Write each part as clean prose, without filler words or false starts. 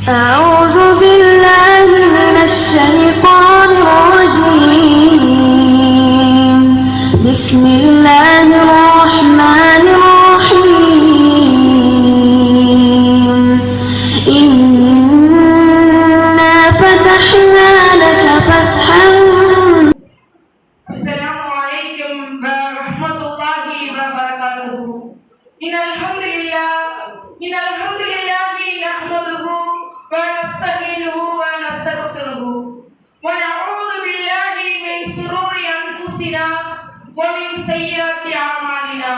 أعوذ بالله من الشيطان الرجيم. بسم الله الرحمن الرحيم. إنا فتحنا لك فتحا. السلام عليكم ورحمة الله وبركاته. إن الحمد لله نحمده ونستعينه ونستغفره ونعوذ بالله من شرور أنفسنا ومن سيئات أعمالنا.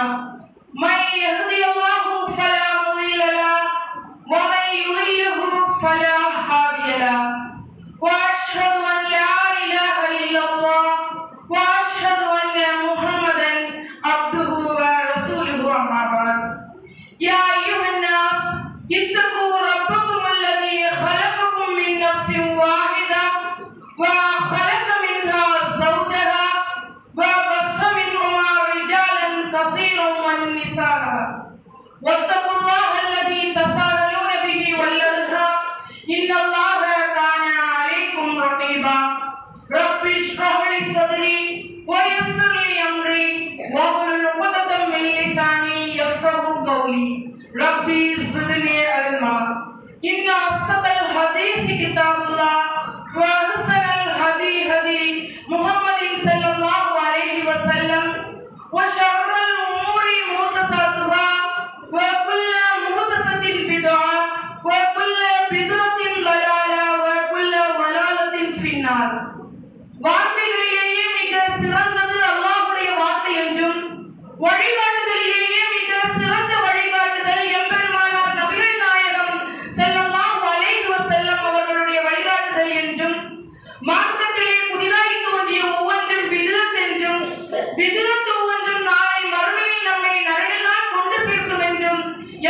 من يهده الله فلا مضل له ومن يضلله فلا هادي له. وأشهد أن لا إله إلا الله وأشهد أن محمدا عبده ورسوله. أما بعد. يا أيها الناس اتقوا ربكم الذي خلقكم من نفس واحدة وخلق منها زوجها وبث منهما رجالا كثيرا ونساء. واتقوا الله الذي تساءلون به والأرحام إن الله كان عليكم رقيبا. رب اشرح لي صدري ويسر لي أمري واحلل عقدة من لساني يفقهوا قولي. ربي زدني علما. إن أصدق الحديث كتاب الله وأحسن الهدي هدي محمد صلى الله عليه وسلم وشر الأمور محدثاتها وكل محدثة بدعة وكل بدعة ضلالة وكل ضلالة في النار. வார்த்தைகளிலேயே மிக சிறந்தது அல்லாஹ்வுடைய வார்த்தை என்றும் வழிகாட்டுதலிலேயே மிக சிறந்த வழிகாட்டுதல் எம்பெருமானார் நபிகள் நாயகம் ஸல்லல்லாஹு அலைஹி வஸல்லம் அவர்களுடைய வழிகாட்டுதல் என்றும் மார்க்கத்திலே புதிதாய் தோன்றிய ஒவ்வொன்றும் பிதுஅத் என்றும் பிதுஅத் ஒவ்வொன்றும் நாளை மறுமையில் நம்மை நரகத்தில் கொண்டு சேர்க்கும் என்றும்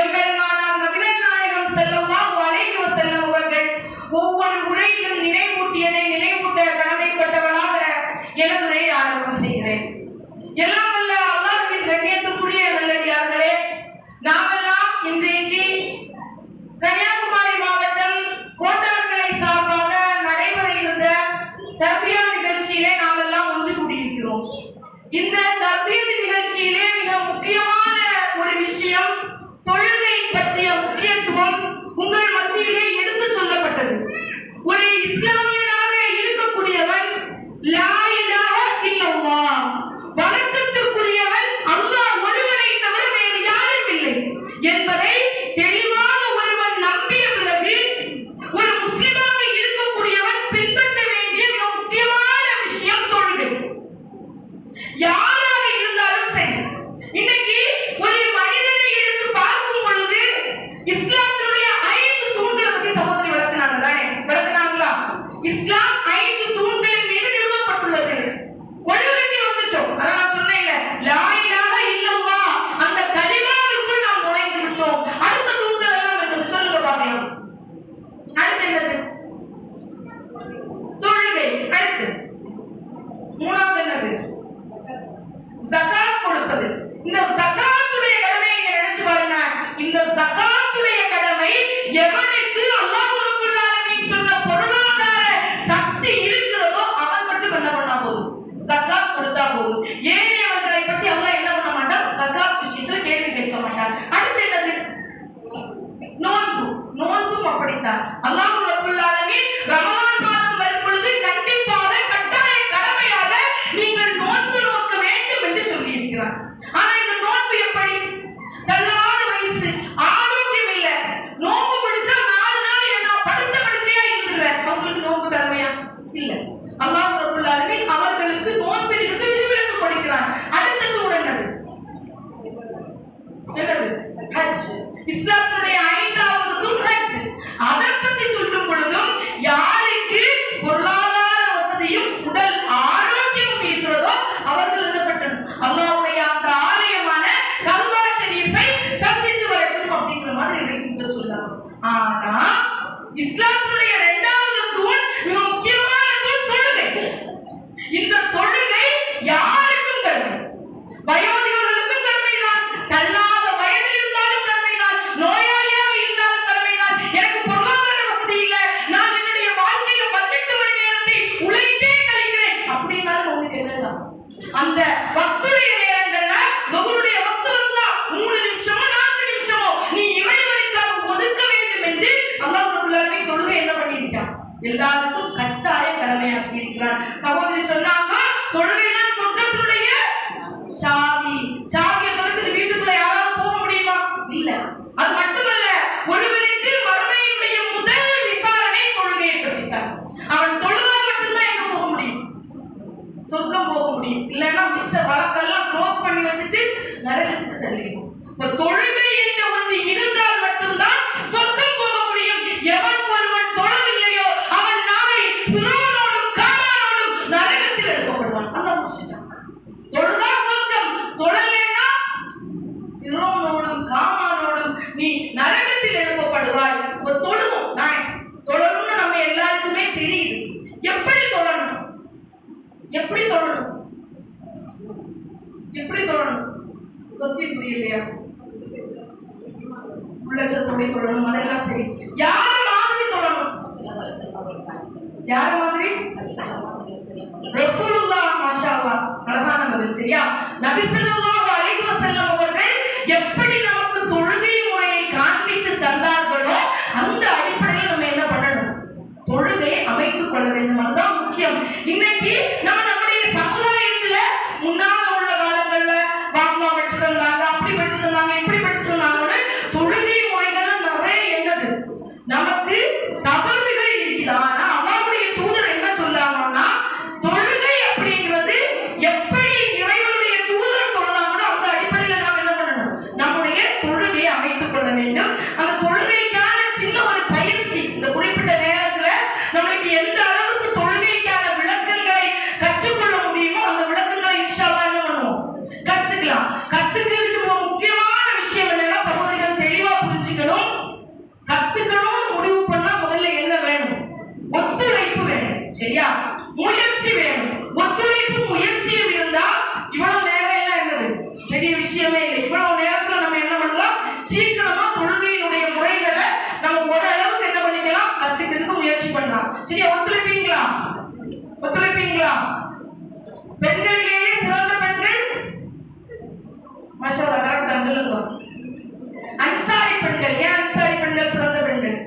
எம்பெருமானார் நபிகள் நாயகம் ஸல்லல்லாஹு அலைஹி வஸல்லம் அவர்கள் ஒவ்வொரு உரையிலும் நினைவூட்டியதை நினைவூட்ட கடமைப்பட்டவளாக எனது உரையை ஆரம்பம் செய்கிறேன். எல்லாம் வல்ல அல்லாஹ்வின் கண்ணியத்துக்குரிய நல்லடியார்களே, நாமெல்லாம் இன்றைக்கு கன்னியாகுமரி மாவட்டம் கோட்டார்களை சார்பாக நடைபெற இருந்த தர்பியா நிகழ்ச்சியிலே நாமெல்லாம் ஒன்று கூடியிருக்கிறோம். இந்த தர்பியத் நிகழ்ச்சியிலே மிக முக்கியமான ஒரு விஷயம், தொழுகை பற்றிய முக்கியத்துவம் உங்கள் மத்தியிலே எடுத்து சொல்லப்பட்டது. ஒரு இஸ்லாமியனாக இருக்கக்கூடியவன் லா இலாஹ இல்லல்லாஹ், வணக்கத்திற்குரியவன் அல்லாஹ் ஒருவனை தவிர வேறு யாரும் இல்லை என்பதை தெளிவாக ஒருவன் நம்பிய பிறகு ஒரு முஸ்லிமாக இருக்கக்கூடியவன் பின்பற்ற வேண்டிய மிக முக்கியமான விஷயம் தொழுகை. யாராக இருந்தாலும் சரி, இன்னைக்கு ஒரு மனிதனை எடுத்து பார்க்கும் பொழுது இஸ்லாத்தினுடைய 5 தூண்களை பற்றி சகோதரி விளக்குனாங்களா? இஸ்லாம் 5 தூண்களின் மீது நிறுவப்பட்டுள்ளது. கொள்கைக்கு வந்துட்டோம். அதான் நான் சொன்னேன்ல, லா இலாஹ இல்லல்லாஹ் அந்த கலிமாவுக்குள் நாம் நுழைந்து விட்டோம். அடுத்த தூண்கள் எல்லாம் என்ன சொல்லுங்க பாக்கலாம். அடுத்து என்னது? தொழுகை. அடுத்து மூணாவது என்னது? ஜகாத் கொடுப்பது. இந்த ஜகாத்துடைய கடமை நீங்க நினைச்சு பாருங்க. இந்த ஜகாத்துடைய கடமை எவனுக்கு அல்லாஹ் ரப்பல் ஆலமீன் சொன்ன பொருளாதார சக்தி இருக்கிறதோ அவன் மட்டும் என்ன பண்ணா போதும், ஜகாத் கொடுத்தா போதும். ஏனையவர்களை பற்றி அல்லாஹ் என்ன பண்ண மாட்டான், ஜகாத் விஷயத்துல கேள்வி கேட்க மாட்டான். அடுத்து என்னது? நோன்பு. நோன்பும் அப்படித்தான். அல்லாஹ் ரப்பல் ஆலமீன் ரமலான் மாதம் வரும் பொழுது கண்டிப்பாக கட்டாய கடமையாக நீங்கள் நோன்பு நோக்க வேண்டும் என்று சொல்லி இருக்கிறார். ஆனா இந்த நோன்பு எப்படி? தள்ளாத வயசு, ஆரோக்கியம் இல்ல, நோன்பு பிடிச்சா 4 நாள் என்ன படுத்த படுக்கையா இருந்துருவேன், அவங்களுக்கு நோன்பு கடமையா இல்ல. அல்லாஹ் ரப்பல் ஆலமீன் அவர்களுக்கு நோன்பில் இருந்து விதிவிலக்கு கொடுக்கிறான். அடுத்த தூண் என்னது? ஹஜ். இஸ்லாத்தினுடைய 5வது தூண் ஹஜ். அதை பற்றி சொல்லும் பொழுதும் யாருக்கு பொருளாதார வசதியும் உடல் ஆரோக்கியமும் இருக்கிறதோ அவர்கள் எழுதப்பட்டது அல்லாஹ்வுடைய அந்த ஆலயமான கல்பா ஷரீஃபை சந்தித்து வரட்டும் அப்படிங்கிற மாதிரி இறைக்கு சொல்லலாம். ஆனா இஸ்லாத்தினுடைய 2வது தூண் மிக முக்கியமான தூண் தொழுகை. இந்த தொழுகை யாருக்கும் கடமை, வயோதிகர்களுக்கும் கடமைதான், தள்ளாத வயதில் இருந்தாலும் கடமைதான், நோயாளியாக இருந்தாலும் கடமைதான், எனக்கு பொருளாதார வசதி எல்லாருக்கும் கட்டாய கடமையாக்கி இருக்கிறார். சகோதரி சொன்னாங்க, தொழுகைதான் சொர்க்கத்தினுடைய சாவி. சாவியை தொலைச்சிட்டு வீட்டுக்குள்ள யாராவது போக முடியுமா? இல்ல. அது மட்டுமல்ல, ஒருவருக்கு மறுமையினுடைய முதல் விசாரணை தொழுகையை பற்றித்தான். அவன் தொழுதால் மட்டும்தான் எங்க போக முடியும்? சொர்க்கம் போக முடியும். இல்லைன்னா மிச்ச வழக்கெல்லாம் க்ளோஸ் பண்ணி வச்சுட்டு நரகத்துக்கு தள்ளிடும். தொழுகை என்ற ஒன்று இருந்தால் மட்டும்தான் சொர்க்கம் போக முடியும். எவன் ஒருவன் தொழவில்லையோ அவன் நாளை சிரோனோடும் காமானோடும் நரகத்தில் எழுப்பப்படுவான். அந்த முடிச்சுட்டான். தொழுதா சொர்க்கம், தொழலைன்னா சிரோனோடும் காமானோடும் நீ நரகத்தில் எழுப்பப்படுவாய். தொழுவோம் தானே, தொழணும்னு நம்ம எல்லாருக்குமே தெரியுது. எப்படி தொழணும்? எப்படி தொழணும்? எப்படி தொழணும்? கொஸ்டின் புரியலையா? உள்ளச்சத்தோட தொழணும், அதெல்லாம் சரி. யார மாதிரி தொழணும்? யார மாதிரி? ரசூலுல்லாஹ். மாஷாஅல்லாஹ், அழகான பதில். சரியா? நபி ஸல்லல்லாஹு அலைஹி வஸல்லம் அவர்கள் எப்படி நமக்கு தொழுகை முறையை காண்பித்து தந்தார்களோ அந்த அடிப்படையில் நம்ம என்ன பண்ணணும்? தொழுகையை அமைத்துக் கொள்ள வேண்டும். அதுதான் முக்கியம். இன்னைக்கு நம்முடைய சமுதாயத்துல முன்னால உள்ள காலங்கள்ல வாக்குமா படிச்சிருந்தாங்க, அப்படி படிச்சிருந்தாங்க, இப்படி படிச்சிருந்தாங்கன்னு தொழுகை முறைகள் நிறைய என்னது நமக்கு தவறுகள் இருக்குது. ஆனா அல்லாஹ்வுடைய தூதர் என்ன சொல்லாங்கன்னா, தொழுகை அப்படிங்கிறது எப்படி இறைவனுடைய தூதர் தொழுதாங்களோ அந்த அடிப்படையில் நாம் என்ன பண்ணணும்? நம்முடைய தொழுகையை அமைத்துக் கொள்ள வேண்டும். அந்த தொழுகைக்கான சின்ன ஒரு பயிற்சி இந்த குறிப்பிட்ட நேரத்துல நம்மளுக்கு எந்த அளவுக்கு தொழுகைக்கான விளக்கங்களை கற்றுக்கொள்ள முடியுமோ அந்த விளக்கங்களை இன்ஷா அல்லாஹ் என்ன பண்ணுவோம்? கத்துக்கலாம். கத்துக்கிறதுக்கு ஒரு முக்கியமான விஷயம் என்னன்னா, சகோதரிகள் தெளிவா புரிஞ்சுக்கணும். கத்துக்கணும்னு முடிவு பண்ணா முதல்ல என்ன வேணும்? ஒத்துழைப்பு வேணும். சரியா? முயற்சி வேணும். ஒத்துழைப்பு முயற்சியும் இருந்தா இவ்வளவு நேரம் எல்லாம் என்னது பெரிய விஷயமே இல்லை. இவ்வளவு நேரத்துல நம்ம என்ன பண்ணலாம்? சீக்கிரமா தொழுகையினுடைய முறைகளை நம்ம ஓரளவுக்கு என்ன பண்ணிக்கலாம்? கத்துக்கிறதுக்கு முயற்சி பண்ணலாம். சரியா? ஒத்துழைப்பீங்களா? ஒத்துழைப்பீங்களா? பெண்களிலேயே சிறந்த பெண்கள் மாஷாஅல்லாஹ், கரெக்டா சொல்லுங்க. அன்சாரி பெண்கள். ஏன் அன்சாரி பெண்கள் சிறந்த பெண்கள்?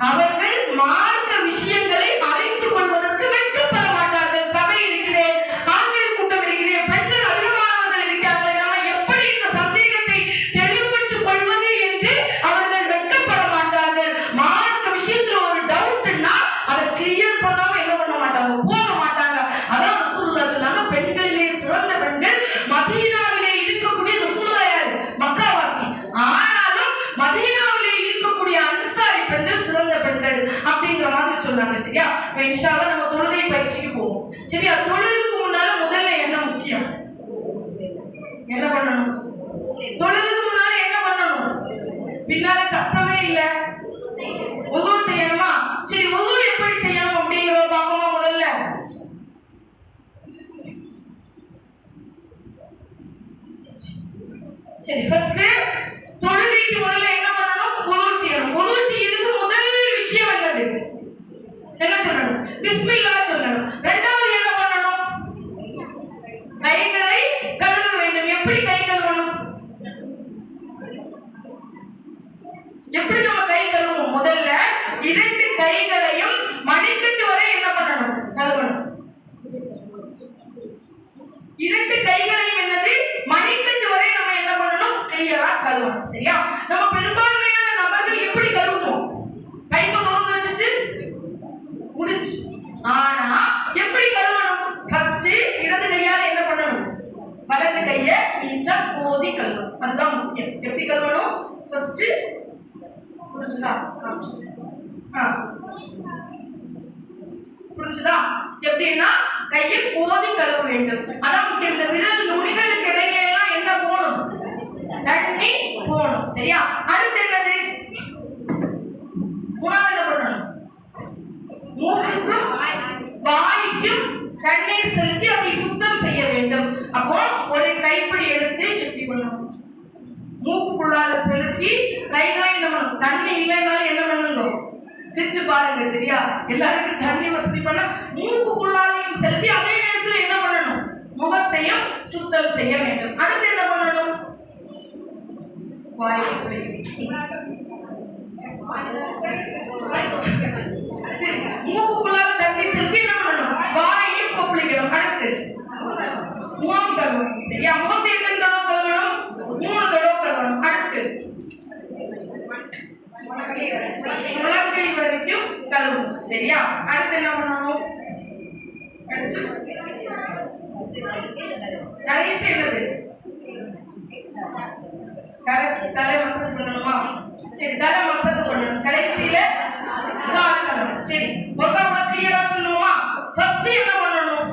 அவர்கள் மார்க்க விஷயங்களை அறிந்து கொள்வதற்கு வெட்கப்பட மாட்டார்கள். சபை இருக்கிறேன், ஆண்கள் கூட்டம் இருக்கிறேன், பெண்கள் அதிகமானவர்கள் இருக்கிறார்கள், நம்ம எப்படி இந்த சந்தேகத்தை தெளிவுபடுத்திக் கொள்வது என்று அவர்கள் வெட்கப்பட மாட்டார்கள். மார்க்க விஷயத்துல ஒரு டவுட்னா அதை கிளியர் பண்ணாம என்ன பண்ண மாட்டாங்க? போக மாட்டாங்க. அதான் ரசூலுல்லாஹ் சொன்னாங்க, பெண்களிலே சிறந்த பெண்கள் மதீனாவிலே இருக்கக்கூடிய ரசூலுல்லாஹ் யாரு? மக்காவாசி. ஆனாலும் மதீனாவிலே இருக்கக்கூடிய அன்சாரி பெண்கள் சிறந்த பெண்கள் அப்படிங்கிற மாதிரி சொன்னாங்க. சரியா? இன்ஷா அல்லாஹ் நம்ம தொழுகை பயிற்சிக்கு போவோம். சரியா? தொழுகைக்கு முன்னால முதல்ல என்ன முக்கியம்? என்ன பண்ணணும்? தொழுகைக்கு முன்னால என்ன பண்ணணும்? பின்னால சத்தமே இல்ல. உது செய்யணுமா? சரி, உது எப்படி செய்யணும் அப்படிங்கறத பார்ப்போமா முதல்ல? சரி, ஃபர்ஸ்ட் தொழுகைக்கு முதல்ல என்ன பண்ணணும்? உது செய்யணும். உது செய்யறதுக்கு முதல் விஷயம் என்னது? என்ன சொல்லணும்? பிஸ்மில்லாஹ் சொல்லணும். இரண்டாவது என்ன பண்ணணும்? கைகளை கழுவ வேண்டும். எப்படி கை கழுவணும்? எப்படி நம்ம கை கழுவுவோம்? முதல்ல இரண்டு கைகளையும் மணிக்கட்டு வரை என்ன பண்ணணும்? கழுவணும். இரண்டு கைகளையும் என்னது? மணிக்கட்டு வரை நம்ம என்ன பண்ணணும்? கையெல்லாம் கழுவணும். சரியா? நம்ம பெரும்பான்மையான நபர்கள் எப்படி கழுவுவோம்? கையை திறந்து வச்சுட்டு முடிச்சு. ஆனா எப்படி கழுவணும்? ஃபர்ஸ்ட் இடது கையால என்ன பண்ணணும்? வலது கையை நீட்டா கோதி கழுவணும். அதுதான் முக்கியம். எப்படி கழுவணும்? ஃபர்ஸ்ட் புரிஞ்சுதா? புரிஞ்சுதா? எப்படின்னா கையை கோதி கழுவ வேண்டும். அதான் முக்கியம். இந்த விரல் நுனிகளுக்கு இடையில எல்லாம் என்ன போகணும்? தண்ணி போகணும். சரியா? அடுத்து என்னது? மூணாவது என்ன பண்ணணும்? மூக்குக்கும் வாய்க்கும் தண்ணீர் செலுத்தி அதை சுத்தம் செய்ய வேண்டும். அப்போ ஒரு கைப்பிடி எடுத்து எப்படி பண்ணணும்? மூக்குக்குள்ளால செலுத்தி கைகளை நம்ம தண்ணி இல்லைன்னாலும் என்ன பண்ணுங்க? செஞ்சு பாருங்க. சரியா? எல்லாருக்கும் தண்ணி வசதி பண்ண மூக்குக்குள்ளாலையும் செலுத்தி அதே நேரத்தில் என்ன பண்ணணும்? முகத்தையும் சுத்தம் செய்ய வேண்டும். அடுத்து என்ன பண்ணணும்? வாயை சரி, மூக்குக்குள்ளார தண்ணி செலுத்தி என்ன பண்ணணும்? வாயையும் கொப்பளிக்கணும். அடுத்து முகம் கழுவணும். சரியா? முகத்தை எத்தனை தடவை கழுவணும்? 3 தடவை கழுவணும். அடுத்து முழங்கை வரைக்கும் கழுவணும். சரியா? அடுத்து என்ன பண்ணணும்? கடைசி என்னது? தலை மசாஜ் பண்ணணுமா? சரி, தலை மசாஜ் பண்ணணும். கடைசியில கால் கழுவணும். சரி, ஒருக்கா கூட கிளியரா சொல்லுவோமா? ஃபர்ஸ்ட் என்ன பண்ணணும்?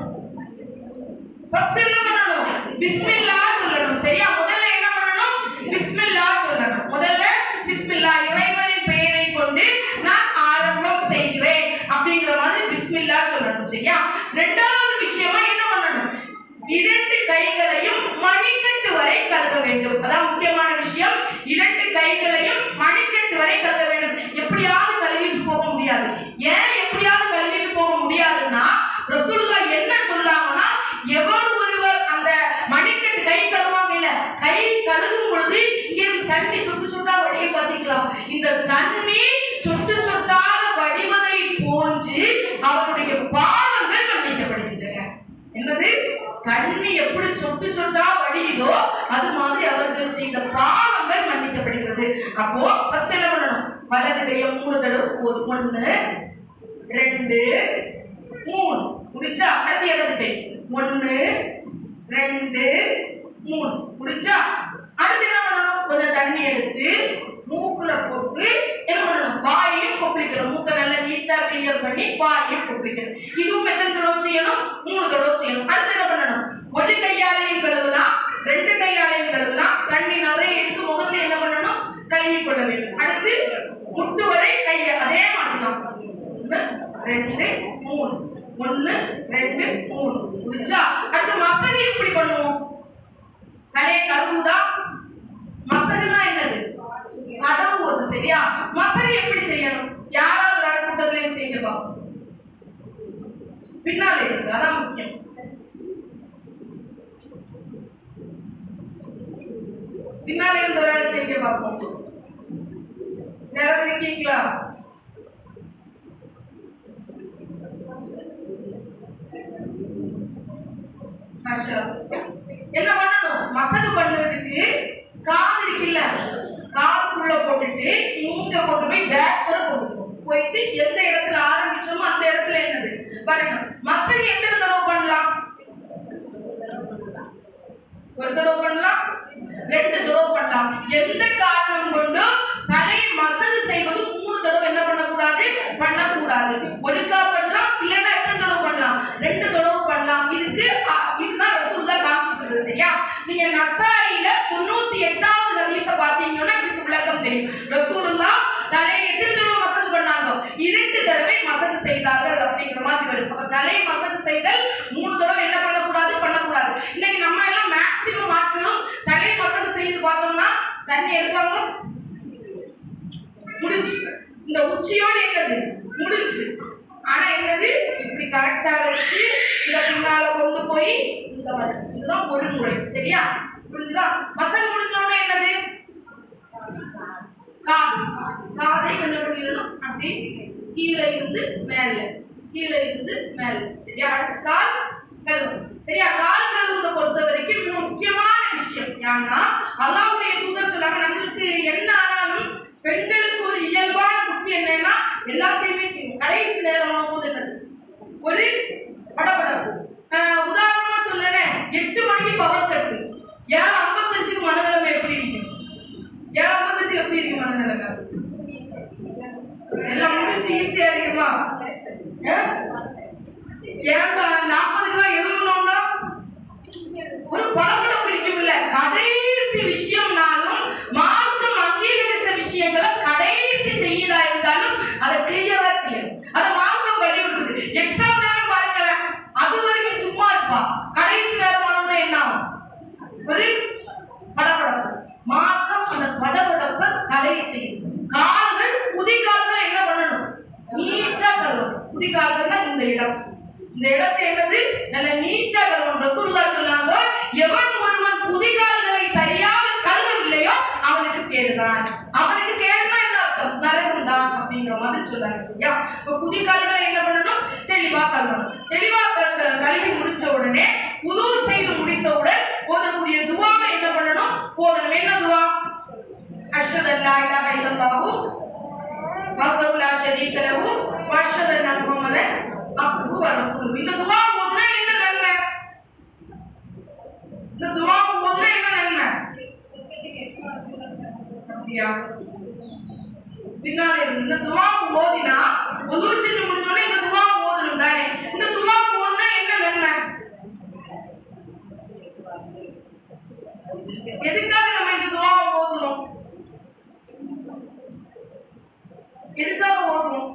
பிஸ்மில்லாஹ் சொல்லணும். சரியா? முதல்ல என்ன பண்ணணும்? பிஸ்மில்லாஹ் சொல்லணும். முதல்ல பிஸ்மில்லாஹ், இறைவனின் பெயரை கொண்டு நான் ஆரம்பம் செய்கிறேன் அப்படிங்கிற மாதிரி பிஸ்மில்லாஹ் சொல்லணும். சரியா? இரண்டாவது விஷயமா என்ன பண்ணணும்? 2 கைகளையும் மணிக்கட்டு வரை கழுவ வேண்டும். அதான் முக்கியமான விஷயம். 2 கைகளையும் மணிக்கட்டு வரை கழுவ வேண்டும். எப்படியாவது கழுவிட்டு போக முடியாது. ஏன் எப்படியாவது கழுவிட்டு போக முடியாதுன்னா, ரசூலுல்லாஹ் என்ன சொல்றாங்கன்னா, எவர் ஒருவர் அந்த மணிக்கட்டு கை கழுவாங்க இல்ல, கை கழுவும் பொழுது இங்க தண்ணி சொட்டு சொட்டா வடிய பார்த்திக்கலாம். இந்த தண்ணி சொட்டு சொட்டாக வடிவதை போன்று அவருடைய பாவங்கள் மன்னிக்கப்படுகின்றன. என்னது? தண்ணி எப்படி சொட்டு சொட்டா வடியுதோ அது மாதிரி அவர்கள் செய்த பாவங்கள் மன்னிக்கப்படுகிறது. அப்போ ஃபர்ஸ்ட் என்ன பண்ணணும்? வலது கையை 3 தடவை போதும். 1 2 3 முடிச்சா? அடுத்து இடது கை 1 2 3 முடிச்சா? அடுத்து என்ன பண்ணணும்? கொஞ்சம் தண்ணி எடுத்து மூக்குல போட்டு என்ன பண்ணணும்? வாயையும் கொப்பளிக்கணும். மூக்கை நல்லா நீட்டா கிளியர் பண்ணி வாயையும் கொப்பளிக்கணும். இதுவும் எத்தனை தடவை செய்யணும்? 3 தடவை செய்யணும். அடுத்து என்ன பண்ணணும்? ஒரு கையாலையும் கழுவலாம், 2 கையாலையும் கழுவலாம். தண்ணி நிறைய எடுத்து முகத்துல என்ன பண்ணணும்? கழுவி கொள்ள வேண்டும். அடுத்து முட்டு வரை கையை அதே மாட்டலாம். 1 2 3 1 2 3 முடிச்சா? அடுத்து மசகு எப்படி பண்ணுவோம்? தலையை கழுவுதா? மசகுனா என்னது? தடவுவது. சரியா? மசகு எப்படி செய்யணும்? யாராவது கூட்டத்திலையும் செய்யவா? பின்னால இருக்கு, அதான் முக்கியம். பின்னால இருந்து ஒரு ஆள் செய்ய பார்ப்போம். யாராவது இருக்கீங்களா? என்ன பண்ணணும்? மசகு பண்ணுறதுக்கு காது இருக்குல்ல, காதுக்குள்ள போட்டுட்டு இங்க கொண்டு போய் பேக் வரை போயிட்டு எந்த இடத்துல ஆரம்பிச்சோமோ அந்த இடத்துல என்னது வரணும். மசகு எத்தனை தடவை பண்ணலாம்? 1 தடவை பண்ணலாம், 2 தடவை பண்ணலாம். எந்த காரணம் கொண்டு தலை மசகு செய்வது 3 தடவை என்ன பண்ணக்கூடாது? பண்ணக்கூடாது. ஒருக்கா பண்ணலாம், இல்லைன்னா எத்தனை தடவை பண்ணலாம்? 2 தடவை பண்ணலாம். இதுதான் ரசூலுல்லாஹ் காமிச்சிருக்கிறது. சரியா? நீங்க நசாயில 98வது ஹதீஸ பாத்தீங்கன்னா இதுக்கு விளக்கம் தெரியும். ரசூலுல்லாஹ் தலை எத்தனை தடவை மசகு பண்ணாங்க? 2 தடவை மசகு செய்தார்கள் அப்படிங்கிற மாதிரி வரும். அப்ப தலை மசகு செய்தல் 3 தடவை என்ன பண்ணக்கூடாது? பண்ணக்கூடாது. இன்னைக்கு நம்ம எல்லாம் மேக்ஸிமம் மாற்றணும். தலை மசகு செய்து பார்த்தோம்னா தண்ணி எடுப்பாங்க, முடிச்சு இந்த உச்சியோடு என்னது முடிச்சு. ஆனா என்னது இப்படி கரெக்டா வச்சு இந்த பின்னால கொண்டு போய் இங்க வரும். இதுதான் ஒரு முறை. சரியா? புரிஞ்சுதா? மசகு முடிஞ்சோடனே என்னது? காதை என்ன பண்ணிடணும்? அப்படி கீழே இருந்து மேல, கீழே இருந்து மேல. சரியா? கால் கழுவணும். சரியா? கால் கழுவுவதை பொறுத்த வரைக்கும் முக்கியமான விஷயம் ஏன்னா அல்லாஹ்வுடைய தூதர் சொன்னாங்க, நம்மளுக்கு என்ன ஆனாலும் பெண்களுக்கு ஒரு இயல்பான புத்தி என்னன்னா எல்லாத்தையுமே செய்யும். கடைசி நேரம் ஆகும்போது என்னது? ஒரு படபடப்பு. உதாரணமா சொல்லுறேன், 8 மணிக்கு பவர் கட்டு, 7:55க்கு மனநிலைமை எப்படி இருக்கு? 7:55 எப்படி இருக்கு மனநிலைமை? எல்லாம் முடிஞ்சு ஈஸியா இருக்குமா? 40க்கு தான் எழுதணும்னா ஒரு படபடப்பு இருக்கும் இல்ல? கடைசி விஷயம்னாலும் மார்க்கம் அங்கீகரிச்ச விஷயங்களை கடைசி செய்யலா இருந்தாலும் அதை கிளியரா செய்யணும். அதை மார்க்கம் வலியுறுத்துது. எக்ஸாம் நேரம் பாருங்களேன், அது வரைக்கும் சும்மா இருப்பா, கடைசி நேரம் ஆனோட என்ன ஆகும்? ஒரு படபடப்பு. மார்க்கம் அந்த படபடப்பை தடையை செய்யும். கால்கள் குதிகால்கள் என்ன பண்ணணும்? நீட்டா கழுவணும். குதிகால்கள்னா இந்த இடம், இந்த இடத்தை என்னது நல்ல நீட்டா கழுவணும். ரசூலுல்லாஹ் சொன்னாங்க, எவன் ஒருவன் குதிகால்களை சரியாக கழுவவில்லையோ அவனுக்கு இருக்கிறான். அவனுக்கு கேடுனா என்ன அர்த்தம்? நரகம் தான் அப்படிங்கிற மாதிரி சொல்றாங்க. சரியா? இப்ப குதிகால்களை என்ன பண்ணணும்? தெளிவா கழுவணும். தெளிவா கழுவி முடிச்ச உடனே உது செய்து முடித்தவுடன் ஓதக்கூடிய துவாவை என்ன பண்ணணும்? ஓதணும். என்ன துவா? அஷ்ஹது அல்லா இலாஹ இல்லல்லாஹு வஹ்தஹு லா ஷரீக லஹு வ அஷ்ஹது அன்ன முஹம்மதன் அப்துஹு வ ரசூலுஹு. இந்த துவா ஓதுனா என்ன நன்மை? இந்த துவா ஓதுனா என்ன நன்மை? அப்படியா? பின்னால இந்த துவா ஓதினா உது செஞ்சு முடிஞ்சோடனே இந்த துவா ஓதணும் தானே? இந்த துவா ஓதுனா என்ன நன்மை? எதுக்காக நம்ம இந்த துவாவை ஓதுறோம்? எதுக்காக ஓதுறோம்?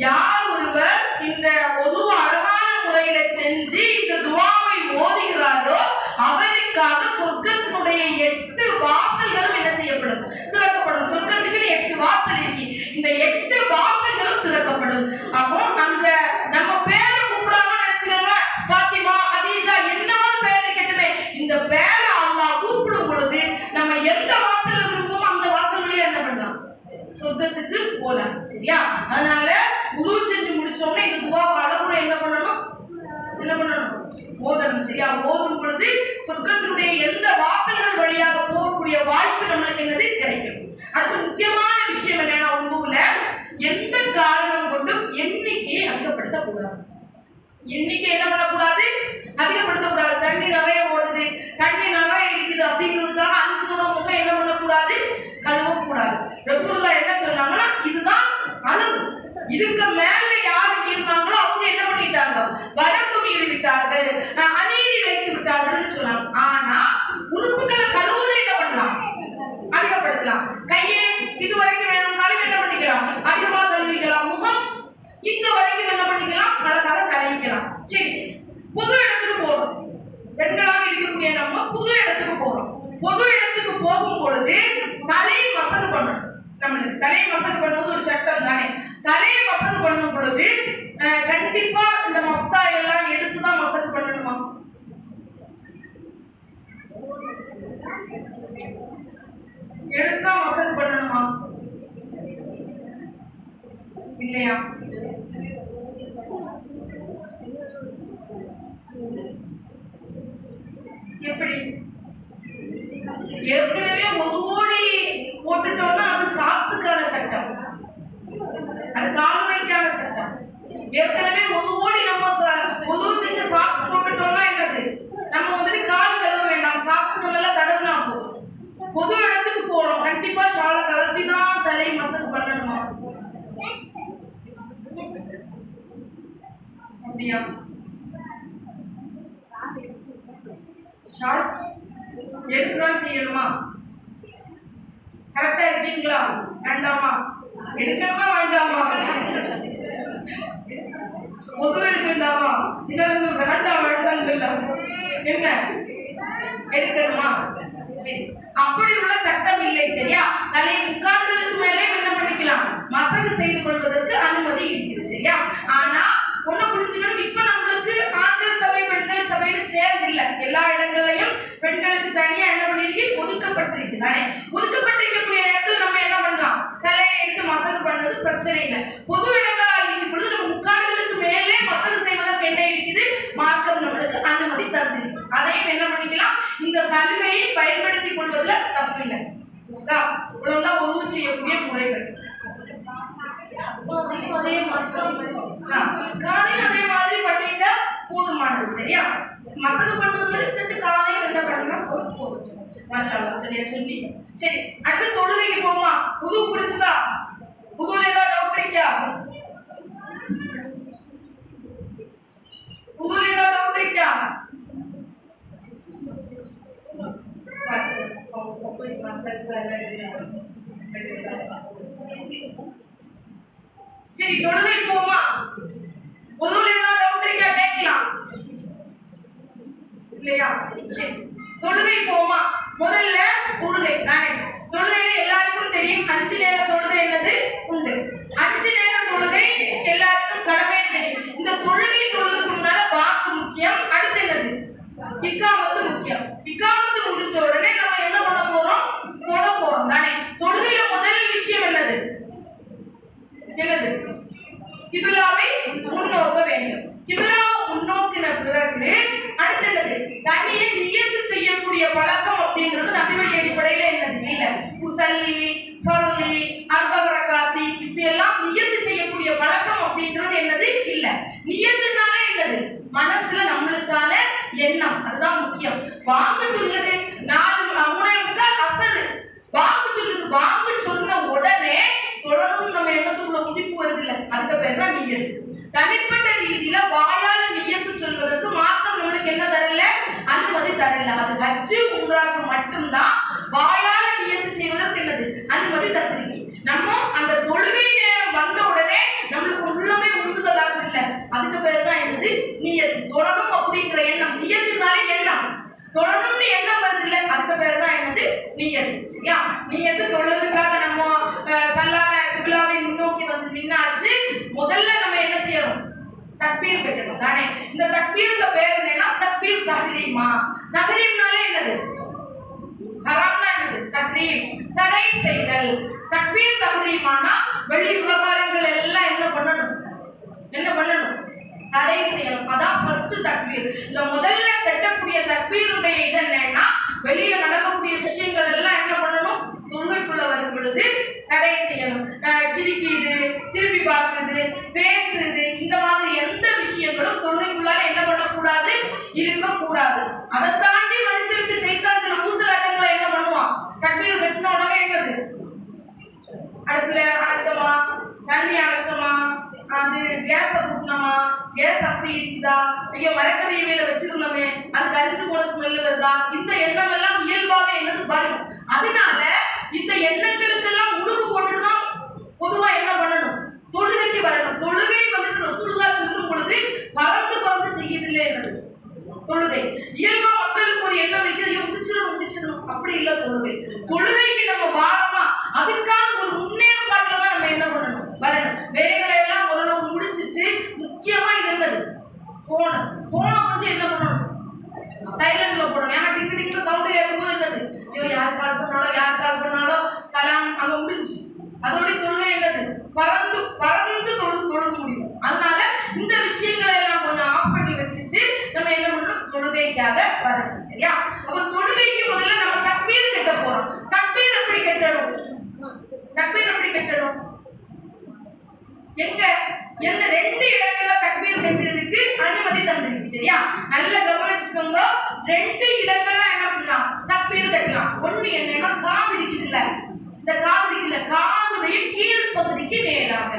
யார் ஒருவர் இந்த ஒதுவ அழகான முறையில செஞ்சு இந்த துவாவை ஓதுகிறாரோ அவருக்காக சொர்க்கத்தினுடைய 8 வாசல்களும் என்ன செய்யப்படும்? திறக்கப்படும். சொர்க்கத்துக்கு 8 வாசல் இருக்கு. இந்த 8 வாசல்களும் திறக்கப்படும். அப்போ அந்த நம்ம பேரை கூப்பிடாம நினைச்சுக்கோங்க, ஃபாத்திமா, அதீஜா, என்னவாது பேரை கேட்டுமே, இந்த பேரை அல்லாஹ் கூப்பிடும் பொழுது நம்ம எந்த வாசல்ல விரும்புமோ அந்த வாசல் வழியா என்ன பண்ணலாம்? சொர்க்கத்துக்கு போலாம். சரியா? அதனால உது செஞ்சு முடிச்சோம்னா இந்த துவாவை அளவுல என்ன பண்ணணும்? ஓதணும். சரியா? ஓதும் பொழுது சொர்க்கத்தினுடைய எந்த வாசல்கள் வழியாக போகக்கூடிய வாய்ப்பு நம்மளுக்கு என்னது கிடைக்கும். அடுத்து முக்கியமான விஷயம் என்னன்னா, உதுவுல எந்த காரணம் கொண்டும் எண்ணிக்கையை அதிகப்படுத்தக்கூடாது. எண்ணிக்கை என்ன பண்ணக்கூடாது? அதிகப்படுத்தக்கூடாது. தண்ணி நிறைய ஓடுது, தண்ணி நிறைய இருக்குது அப்படிங்கிறதுக்காக 5 தடவை மட்டும் என்ன பண்ணக்கூடாது? கழுவக்கூடாது. ரசூலுல்லாஹ் என்ன சொன்னாங்கன்னா, இதுதான் அளவு. இதுக்கு மேல யாருக்கு இருந்தாங்களோ அவங்க என்ன பண்ணிட்டாங்க? வரம்பு மீறி விட்டார்கள், அநீதி வைத்து விட்டார்கள் சொன்னாங்க. ஆனா உறுப்புகளை கழுவுவதை என்ன பண்ணலாம்? அதிகப்படுத்தலாம். கையை இது வரைக்கும் வேணும்னாலும் என்ன பண்ணிக்கலாம்? அதிகமா கழுவிக்கலாம். முகம் இங்க வரைக்கும் என்ன பண்ணிக்கலாம்? அழகாக கழுவிக்கலாம். சரி, பொது இடத்துக்கு போறோம். பெண்களாக இருக்கக்கூடிய நம்ம புது இடத்துக்கு போறோம். பொது இடத்துக்கு போகும் பொழுது தலை மசாஜ் பண்ணணும். நம்மளுக்கு தலை மசாஜ் பண்ணுவது ஒரு சட்டம் தானே. தலையை மசாஜ் பண்ணும் பொழுது கண்டிப்பா இந்த மஸ்தா எல்லாம் எடுத்துதான் மசாஜ் பண்ணணுமா? எடுத்துதான் மசாஜ் பண்ணணுமா? இல்லையா? எப்படி? ஏற்கனவே ஒதுவோடி போட்டுட்டோம்னா அது சாக்ஸுக்கான சட்டம், அது கால்வைக்கான சட்டம். ஏற்கனவே ஒதுவோடி நம்ம ஒது செஞ்சு சாக்ஸ் போட்டுட்டோம்னா என்னது? நம்ம வந்துட்டு கால் கழுவ வேண்டாம், சாக்ஸ் நம்ம எல்லாம் தடவினா போதும். பொது இடத்துக்கு போறோம், கண்டிப்பா ஷாலை கலத்தி தான் தலை மசாஜ் பண்ணணுமா? அப்படியா? ஷால் எடுத்துதான் செய்யணுமா? கரெக்டா இருக்கீங்களா? வேண்டாமா? எடுக்கணுமா வேண்டாமா? பொது எடுக்க வேண்டாமா? இன்னும் வேண்டாம் வேண்டாம் என்ன எடுக்கணுமா? சரி, அப்படி உள்ள சட்டம் இல்லை. சரியா? தலை முக்கால்களுக்கு மேலே என்ன பண்ணிக்கலாம்? மசகு செய்து கொள்வதற்கு அனுமதி இருக்குது. சரியா? ஆனா ஒண்ணு புரிஞ்சுக்கணும், இப்ப நம்மளுக்கு ஆண்கள் சபை பெண்கள் சபைன்னு சேர்ந்து இல்ல, எல்லா இடங்களையும் பெண்களுக்கு தனியா என்ன பண்ணிருக்கு? ஒதுக்கப்பட்டிருக்கு தானே. ஒதுக்கப்பட்டிருக்கக்கூடிய இடத்துல நம்ம என்ன பண்ணலாம்? தலையை எடுத்து மசகு பண்றது பிரச்சனை இல்லை. பொது இடங்களாக இருக்கும் பொழுது நம்ம முக்கால்களுக்கு மேலே மசகு செய்வதற்கு என்ன இருக்குது? மார்க்கம் நம்மளுக்கு அனுமதி தந்திருக்கு. அதையும் என்ன பண்ணிக்கலாம்? இந்த சலுகையை பயன்படுத்திக் கொள்வதில் தப்பு இல்லை. இவ்வளவுதான் ஒது செய்யக்கூடிய முறைகள். காலையும் அதே மாதிரி பண்ணிட்டா போதுமானது. சரியா? மசகு பண்ணுவது முடிச்சுட்டு காலையும் என்ன பண்ணணும்? போதும். மாஷா அல்லாஹ், சரியா சொன்னீங்க. சரி, அடுத்து தொழுகைக்கு போமா. உது புரிஞ்சுதா? உதுல ஏதாவது டவுட் இருக்கா? உதுல ஏதாவது டவுட் இருக்கா? சரி, தொழுகை போமா. உதுல ஏதாவது டவுட் இருக்கா? கேட்கலாம் இல்லையா? சரி, தொழுகை போமா. முதல்ல தொழுகை தானே. தொழுகையில எல்லாருக்கும் தெரியும் 5 நேர தொழுகை என்னது உண்டு. 5 நேர தொழுகை எல்லாருக்கும் கடமை தெரியும். இந்த தொழுகை தொழுதுக்கு முன்னால வாக்கு முக்கியம். அடுத்து என்னது? இக்காமத்து முக்கியம். இக்காமத்து முடிஞ்ச உடனே நம்ம என்ன பண்ண போறோம்? அப்படின்றது நபிவழி அடிப்படையில என்னது இல்ல. உசல்லி, ஃபர்லி, அர்பரகாத்தி இப்படி எல்லாம் நியத்து செய்யக்கூடிய பழக்கம் அப்படின்றது என்னது இல்ல. நியத்துனாலே என்னது மனசுல நம்மளுக்கான எண்ணம், அதுதான் முக்கியம். வாங்க சொல்லுது 4:3 அசரு வாங்க சொல்லுது, வாங்க சொன்ன உடனே தொடர்ந்து நம்ம எண்ணத்துக்குள்ள உதிப்பு வருது இல்ல, அதுக்கு பேர் தான் நியத்து. தனிப்பட்ட ரீதியில வாயால் நியத்து சொல்வதற்கு மாற்றம் நம்மளுக்கு என்ன தரல, அனுமதி தரல. அது ஹஜ்ஜு உம்ராக்கு மட்டும்தான் வாயால் நியத்து செய்வதற்கு என்னது அனுமதி தந்திருக்கு. நம்ம அந்த தொழுகை நேரம் வந்த உடனே நம்மளுக்கு உள்ளமே உந்துதல் ஆகுது இல்ல, அதுக்கு பேர் தான் என்னது நியத்து. தொழணும் அப்படிங்கிற எண்ணம், நியத்துனாலே எண்ணம், தொழணும்னு எண்ணம் வருது இல்ல, அதுக்கு பேர் தான் என்னது நியத்து. சரியா? நியத்து தொழுறதுக்காக நம்ம சல்லால கிப்லாவை முன்னோக்கி வந்து நின்னாச்சு. முதல்ல நம்ம என்ன செய்யணும், தக்பீர் கட்டணும் தானே. இந்த தக்பீருக்கு பேர் என்னன்னா தக்பீர் தஹ்ரீமா. தஹ்ரீம்னாலே என்னது, ஹராம்னா என்னது தஹ்ரீம், தடை செய்தல். தக்பீர் தஹ்ரீமானா வெளி விவகாரங்கள் எல்லாம் என்ன பண்ணணும், என்ன பண்ணணும், தடை செய்யணும். அதான் ஃபர்ஸ்ட் தக்பீர். இந்த முதல்ல கட்டக்கூடிய தக்பீருடைய இது என்னன்னா வெளியில நடக்கக்கூடிய விஷயங்கள் எல்லாம் என்ன பண்ணணும், தொழுகைக்குள்ள வரும் பொழுது தடை செய்யணும். சிரிக்குது, திருப்பி பார்க்குது, பேசுறது, இந்த மாதிரி எந்த விஷயங்களும் தொழுகைக்குள்ளால என்ன பண்ணக்கூடாது, இருக்கக்கூடாது. அதை தாண்டி மனுஷனுக்கு சைத்தான் சில ஊசலாட்டங்களை என்ன பண்ணுவான், தக்பீர் கட்டின உடனே என்னது, அடுப்புல அணைச்சோமா, தண்ணி அணைச்சோமா, அது கேஸ கூட்டினோமா, கேஸ் அப்படி இருக்குதா, ஐயோ மரக்கறியவையில வச்சிருந்தோமே அது கரிஞ்சு போன ஸ்மெல் வருதா, இந்த எண்ணம் எல்லாம் இயல்பாக என்னது வரும். அதனால இந்த எண்ணங்களுக்கெல்லாம் உடுப்பு போட்டுதான் பொதுவா என்ன பண்ணணும், தொழுகைக்கு வரணும். தொழுகை வந்துட்டு ரசூலுல்லாஹ் சொல்லும் பொழுது பறந்து பறந்து செய்யதில்லை என்னது தொழுகை. இயல்பா மக்களுக்கு ஒரு எண்ணம் வைக்கிறது, முடிச்சிடணும் அப்படி இல்ல. தொழுகை, தொழுகைக்கு நம்ம வாரமா அதுக்கான ஒரு முன்னேற்பாட்டுல தான் நம்ம என்ன பண்ணணும், வரணும். வேலைகளை எல்லாம் ஓரளவு முடிச்சிட்டு முக்கியமா இது என்னது போனை கொஞ்சம் என்ன பண்ணணும், சைலண்ட்ல போடணும். ஏன்னா டிங்கு டிங்கு சவுண்ட் கேட்கும்போது என்னது, ஐயோ யார் கால் பண்ணாலும் சலாம் அங்க முடிஞ்சு அதோட தொழுகை என்னது பறந்து தொழுக முடியும். அதனால இந்த விஷயங்களை எல்லாம் கொஞ்சம் ஆஃப் பண்ணி வச்சுட்டு நம்ம என்ன பண்ணணும், தொழுகைக்காக வரணும். சரியா? அப்ப தொழுகைக்கு முதல்ல நம்ம தக்பீர் கட்ட போறோம். தக்பீர் எப்படி கட்டணும், எங்க எந்த 2 இடங்கள்ல தக்பீர் கட்டுறதுக்கு அனுமதி தந்திருக்கு. சரியா? நல்ல கவனிச்சுக்கோங்க. 2 இடங்கள்ல என்ன பண்ணலாம், தக்பீர் கட்டலாம். ஒண்ணு என்னன்னா காது இருக்குது இல்ல, இந்த காது இருக்குல்ல, காதுடைய கீழ் பகுதிக்கு நேராக,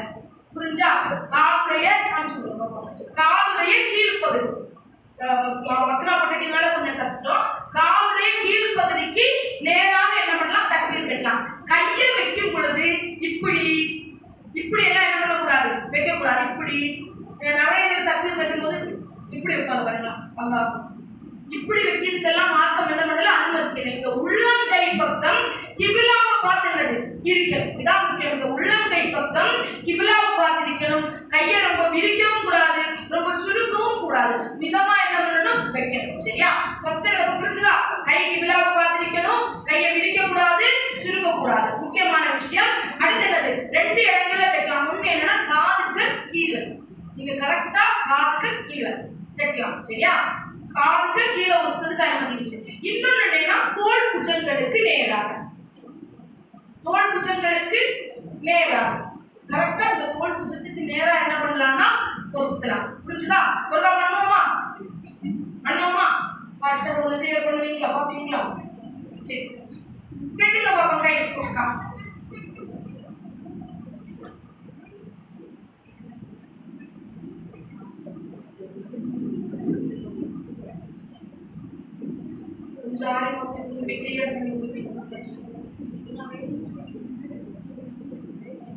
புரிஞ்சா, காதுடைய கீழ் பகுதி, வக்ரா பட்டடினால கொஞ்சம் கஷ்டம். காதுடைய கீழ் பகுதிக்கு நேராக என்ன பண்ணலாம், தக்பீர் கட்டலாம். கையை வைக்கும் பொழுது இப்படி எல்லாம் என்ன பண்ணக்கூடாது, வைக்கக்கூடாது. இப்படி நிறைய பேர் தக்பீர் கட்டும் போது இப்படி வைப்பாங்க வரலாம், இப்படி வைக்கிறதுக்கெல்லாம் மார்க்கம் என்ன பண்ணல, அனுமதிக்கல. இந்த உள்ளங்கை பக்கம் கிபிலாவை பார்த்து என்னது இருக்கணும், இதான் முக்கியம். இந்த உள்ளங்கை பக்கம் கிபிலாவை பார்த்து இருக்கணும். கையை ரொம்ப விரிக்கவும் கூடாது, ரொம்ப சுருக்கவும் கூடாது, மிதமா என்ன பண்ணணும், வைக்கணும். சரியா? ஃபர்ஸ்ட் எனக்கு புரிஞ்சுதா, கை கிபிலாவை பார்த்து இருக்கணும், கையை விரிக்க கூடாது, சுருக்க கூடாது, முக்கியமான விஷயம். அடுத்து என்னது, 2 இடங்கள்ல கட்டலாம். ஒண்ணு என்னன்னா காதுக்கு கீழே, நீங்க கரெக்டா காதுக்கு கீழே கட்டலாம். சரியா? காதுக்கு கீழே வசதுக்கு அனுமதி இருக்கு. இன்னொன்னு என்னன்னா தோல் புஜங்களுக்கு நேராக, கரெக்டா இந்த தோல் புஜத்துக்கு நேரா என்ன பண்ணலாம்னா பொசுத்தலாம். புரிஞ்சுதா? ஒருக்கா பண்ணுவோமா பாஷா வந்து பண்ணுவீங்களா, பாப்பீங்களா? சரி, கெட்டுங்க பாப்பா, கை கொடுக்கா. ஜாரி வந்து கிளியர் பண்ணி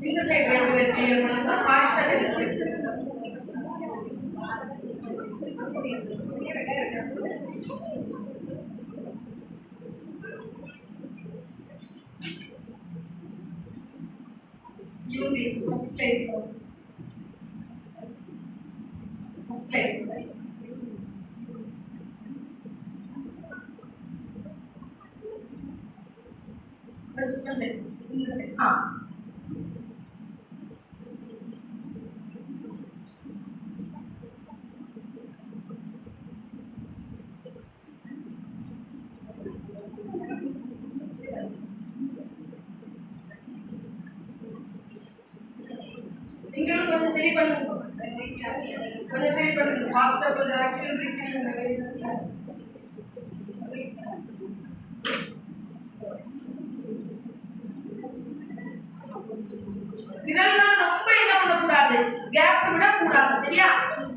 இந்த சைடு ரெண்டு பேர் கிளியர் பண்ணுங்க. ஃபாரிஷா இந்த சைடு யூனி ஃபர்ஸ்ட் லைன் சரி பண்ணுங்க, கொஞ்சம் சரி பண்ணுங்க. ஃபாஸ்டா கொஞ்சம் ஆக்ஷன் இருக்கீங்க. விரல்களை ரொம்ப என்ன பண்ணக்கூடாது, கேப் விடக்கூடாது. சரியா?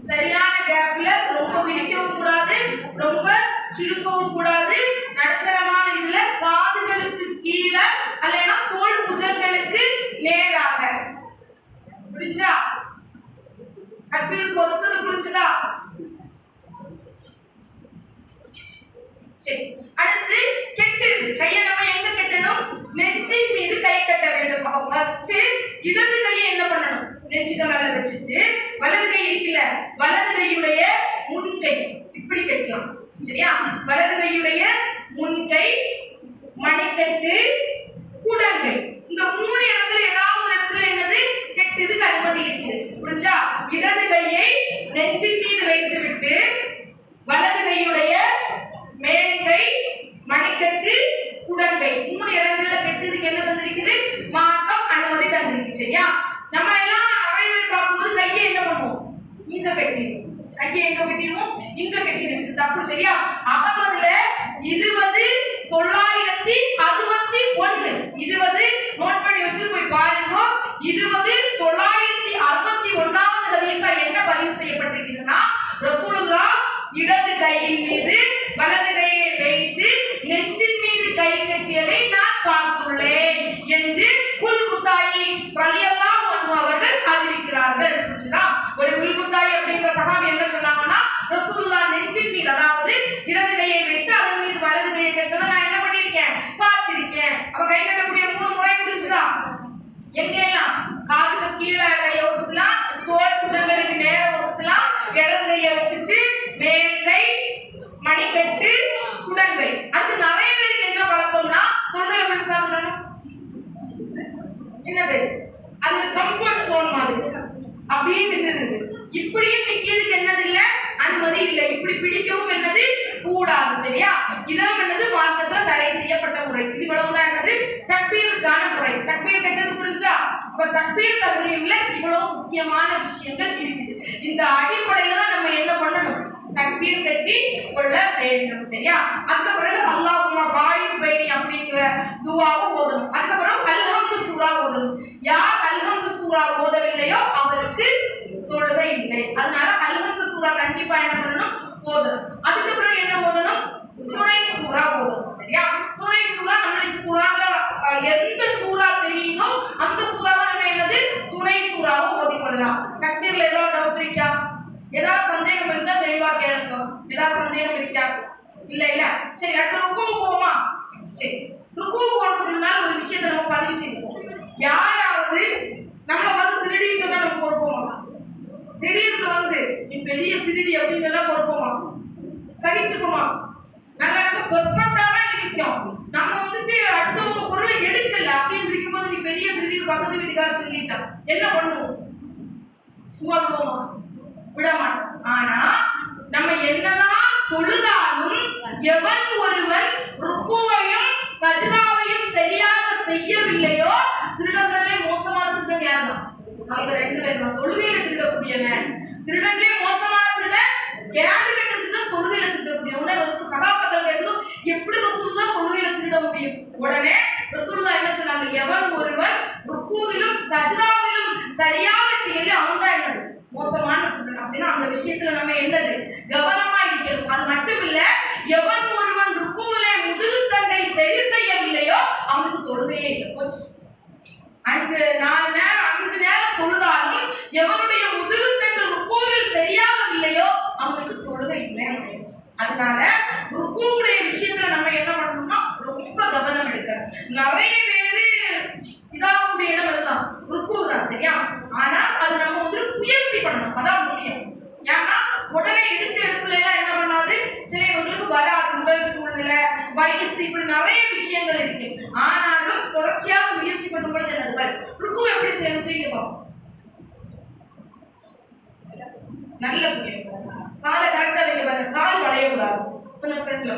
சரியான கேப்ல ரொம்ப விரிக்கவும் கூடாது, ரொம்ப சுருக்கவும் கூடாது. நடுத்தரமான இதுல காதுகளுக்கு கீழே அல்லனா தோல் புஜங்களுக்கு நேராக. புரிஞ்சா? தக்பீர் கொஸ்து புரிஞ்சுதா? சரி, அடுத்து கெட்டுது. கையை நம்ம எங்க கட்டணும்? நெஞ்சின் மீது கை கட்ட வேண்டும். அப்ப ஃபர்ஸ்ட் இடது கையை என்ன பண்ணணும்? நெஞ்சுக்கு மேல வச்சுட்டு வலது கை இருக்குல்ல, வலது கையுடைய முன்கை இப்படி கட்டலாம். சரியா? வலது கையுடைய முன்கை, மணிக்கட்டு, குடங்கை, இந்த மூணு இடத்துல ஏதாவது ஒரு இடத்துல என்னது கெட்டுதுக்கு அனுமதி இருக்கு. புரிஞ்சா? இடது கையை நெஞ்சின் மீது வைத்து விட்டு வலது கையுடைய மேல்கை, மணிக்கட்டு, குடங்கை மூணு இடங்கள்ல கெட்டதுக்கு என்ன தந்திருக்குது? மார்க்கம் அனுமதி தந்திருக்கு. சரியா? நம்ம எல்லாம் அவைகள் பார்க்கும்போது கையை என்ன பண்ணுவோம்? இங்க கட்டிடுவோம். கையை எங்க கட்டிடுவோம்? இங்க கட்டிடுவோம். இது தப்பு. சரியா? அகமதுல 20,961 20 நோட் பண்ணி வச்சு போய் பாருங்க. 20,961வது ஹதீஸா என்ன பதிவு செய்யப்பட்டிருக்குதுன்னா, ரசூலுல்லாஹ் இடது கையின் மீது வலது கையை வைத்து நெஞ்சின் மீது கை கட்டியதை நான் பார்த்துள்ளேன் என்று குல்குத்தாயி ரலியல்லாஹு அன்ஹு அவர்கள் அறிவிக்கிறார்கள். புரியுதா? ஒரு குல்குத்தாயி அப்படிங்கிற சஹாபி என்ன சொன்னாங்கன்னா, ரசூலுல்லாஹ் நெஞ்சின் மீது அதாவது இடது கையை வைத்து அதன் மீது வலது கையை கட்டதை நான் என்ன பண்ணிருக்கேன்? பார்த்திருக்கேன். அப்ப கை கட்டக்கூடிய 3 முறை புரிஞ்சுதா? எங்கெல்லாம்? காதுக்கு கீழே கையை வச்சுக்கலாம், தோல் புஜங்களுக்கு நேர வச்சுக்கலாம், இடது கையை வச்சுட்டு மேல்கை, மணிக்கட்டு, குடங்கை. அது நிறைய பேருக்கு என்ன பழக்கம்னா தொண்டையில விழுக்காங்க. என்னது? அது கம்ஃபர்ட் சோன் மாதிரி அப்படியே நின்றுது. இப்படியும் நிக்கிறதுக்கு என்னது இல்ல, அனுமதி இல்லை. இப்படி பிடிக்கவும் என்னது கூடாது. சரியா? இதெல்லாம் என்னது மார்க்கத்துல தடை செய்யப்பட்ட முறை. இது இவ்வளவுதான் என்னது தக்பீருக்கான முறை. தக்பீர் கட்டது புரிஞ்சா? இப்ப தக்பீர் தக்பீர்ல இவ்வளவு முக்கியமான விஷயங்கள் இருக்குது. இந்த அடிப்படையில தான் நம்ம என்ன பண்ணணும்? தக்பீர் கட்டி கொள்ள வேண்டும். சரியா? அதுக்கப்புறம் அல்லாஹும்ம பாரிக் பைனி அப்படிங்கிற துஆவை ஓதணும். அதுக்கப்புறம் அல்ஹம்து சூரா ஓதணும். யார் அல்ஹம்து சூரா ஓதவில்லையோ அவருக்கு தொழுகை இல்லை. அதனால அல்ஹம்து சூரா கண்டிப்பா என்ன பண்ணணும்? ஓதணும். அதுக்கப்புறம் என்ன ஓதணும்? துணை சூரா ஓதணும். சரியா? துணை சூரா நம்மளுக்கு குர்ஆன்ல எந்த சூரா தெரியுதோ அந்த சூறாவை நம்ம என்னது துணை சூறாவை ஓதிக்கொள்ளலாம். தக்பீர்ல ஏதாவது டவுட் இருக்கா? ஏதாவது சந்தேகம் இருந்தா தெளிவா கேளுங்க. ஏதாவது சந்தேகம் இருக்கா? இல்ல இல்ல. சரி, அடுத்து ருக்கு போமா. சரி, ருக்கு போறதுக்கு முன்னால ஒரு விஷயத்தை நம்ம பதிவு செய்வோம். யாராவது நம்மள வந்து திருடின்னு சொன்னா நம்ம பொறுப்போமா? திடீர்னு வந்து நீ பெரிய திருடி அப்படின்னு சொன்னா பொறுப்போமா? சகிச்சுக்குமா? நல்லா நம்ம பெர்ஃபெக்டாவே இருக்கும். நம்ம வந்துட்டு அடுத்தவங்க பொருளை எடுக்கல அப்படின்னு இருக்கும்போது நீ பெரிய திருடி பக்கத்து வீட்டுக்காரர் சொல்லிட்டா என்ன பண்ணுவோம்? சும்மா விடுவோமா? விட மாட்டோம். ஆனா நம்ம என்னதான் தொழுதாலும் எவன் ஒருவன் ருக்குவையும் சஜ்தாவையும் சரியாக செய்யவில்லையோ திருடர்களே மோசமான திருடன் யாருதான்? அவங்க 2 பேர் தான். தொழுகையில திருடக்கூடியவன் திருடங்களே மோசமான திருடன், கேடு கட்ட திருடன் தொழுகையில திருடக்கூடியவன். ரசூல் சகாபாக்கள் கேட்குது, எப்படி ரசூல் தான் தொழுகையில திருட முடியும்? உடனே ரசூலுல்லாஹ் என்ன சொன்னாங்க? எவன் ஒருவன் ருக்குவிலும் சஜ்தாவிலும் சரியாக செய்யல அவன் தான் என்னது மோசமான திருடன். அப்படின்னா அந்த விஷயத்துல நம்ம என்னது கவனமா இருக்கணும். அது மட்டும் இல்ல, எவன் ஒருவன் ருக்குவிலே முதுகு தண்டை சரி செய்யவில்லையோ அவனுக்கு தொழுகையே இல்லை. போச்சு. 5 நேரம் தொழுதாலும் எவனுடைய முதுகு தண்டு ருக்குவில் சரியாகவில்லையோ அவனுக்கு தொழுகை இல்லை. அதனால ருக்குவுடைய விஷயத்துல நம்ம என்ன பண்ணணும்னா ரொம்ப கவனம் எடுக்கணும். நிறைய பேரு இதாகக்கூடிய இடம் எல்லாம் ருக்கு தான். சரியா? ஆனா அது நம்ம வந்து முயற்சி பண்ணணும். அதான் முக்கியம். ஏன்னா உடனே எடுக்கல என்ன பண்ணாது, சிலவங்களுக்கு வராது. உடல் சூழ்நிலை, வயசு, இப்படி நிறைய விஷயங்கள் இருக்கு. ஆனாலும் தொடர்ச்சியாக முயற்சி பண்ணும்போது என்னது வரும். ருக்கு எப்படி செய்யணும்? நல்ல புரியும். காலை கரெக்டா வைக்க பாருங்க. கால் வளையக்கூடாது. கொஞ்சம் ஃப்ரெண்ட்ல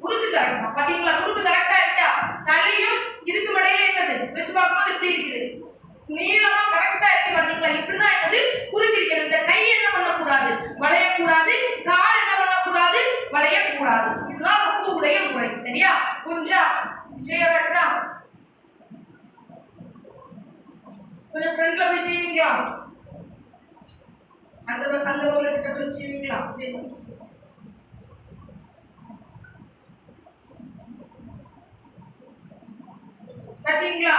குறுக்கு கரெக்டா பாத்தீங்களா? குறுக்கு கரெக்டா இருக்கா? பார்க்கும்போது எப்படி இருக்குது? நீளமா கரெக்டா இருக்கு பாத்தீங்களா? இப்படிதான் என்னது குறிப்பிடிக்கிறது. இந்த கை என்ன பண்ணக்கூடாது? வளையக்கூடாது. கால் என்ன பண்ணக்கூடாது? வளையக்கூடாது. இதுதான் ருக்குவுடைய முறை. சரியா? புரிஞ்சா? செய்யறச்சா? கொஞ்சம் ஃப்ரண்ட்ல போய் செய்வீங்களா? அந்த ரோல கிட்ட போய் செய்வீங்களா? பாத்தீங்களா?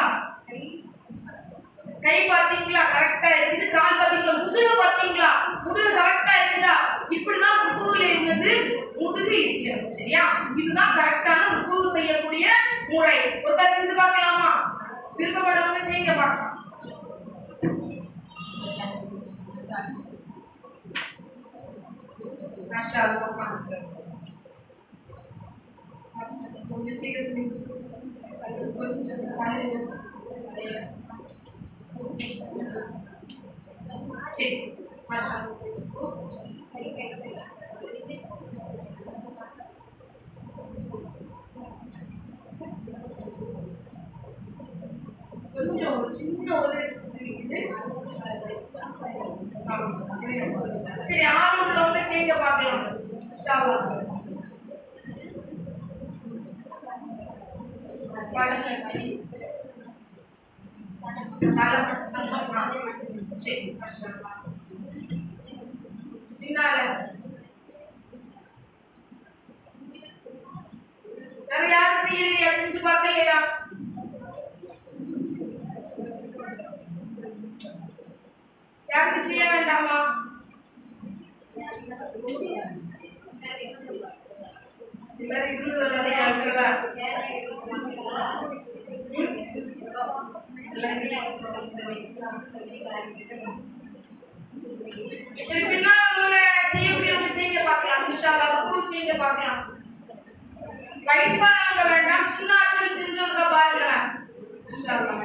கை பாத்தீங்களா? கரெக்டா இருக்குது. கால் பாத்தீங்களா? முதுகு பாத்தீங்களா? முதுகு கரெக்டா இருக்குதா? இப்படிதான் ருக்குவுல இருந்தது முதுகு இருக்கிறது. சரியா? இதுதான் கரெக்டான ருக்கு செய்யக்கூடிய முறை. ஒருக்கா செஞ்சு பார்க்கலாமா? விருப்பப்படுறவங்க செய்யுங்க பார்க்கலாம். மாஷா அல்லாஹ். கொஞ்சம் தீர்த்து கொஞ்சம் சரி மாஷா கொஞ்சம் சின்ன ஒரு இது. சரி ஆளுள்ளவங்க செய்ய பார்க்கலாம். இன்ஷா அல்லாஹ். சரி மாஷா அல்லாஹ். பின்னால வேற யாரும் செய்யலையா? செஞ்சு பார்க்கலையா? யாருக்கு செய்ய வேண்டாமா? எல்லாரும் இருந்து சொல்றதா? சரி பின்னால செய்யக்கூடியவங்க செய்ய பார்க்கலாம். இன்ஷா அல்லாஹ் ருக்கு செய்ய பார்க்கலாம். வயசானவங்க வேண்டாம், சின்ன ஆட்கள் செஞ்சவங்க பாருங்க. இன்ஷா அல்லாஹ்.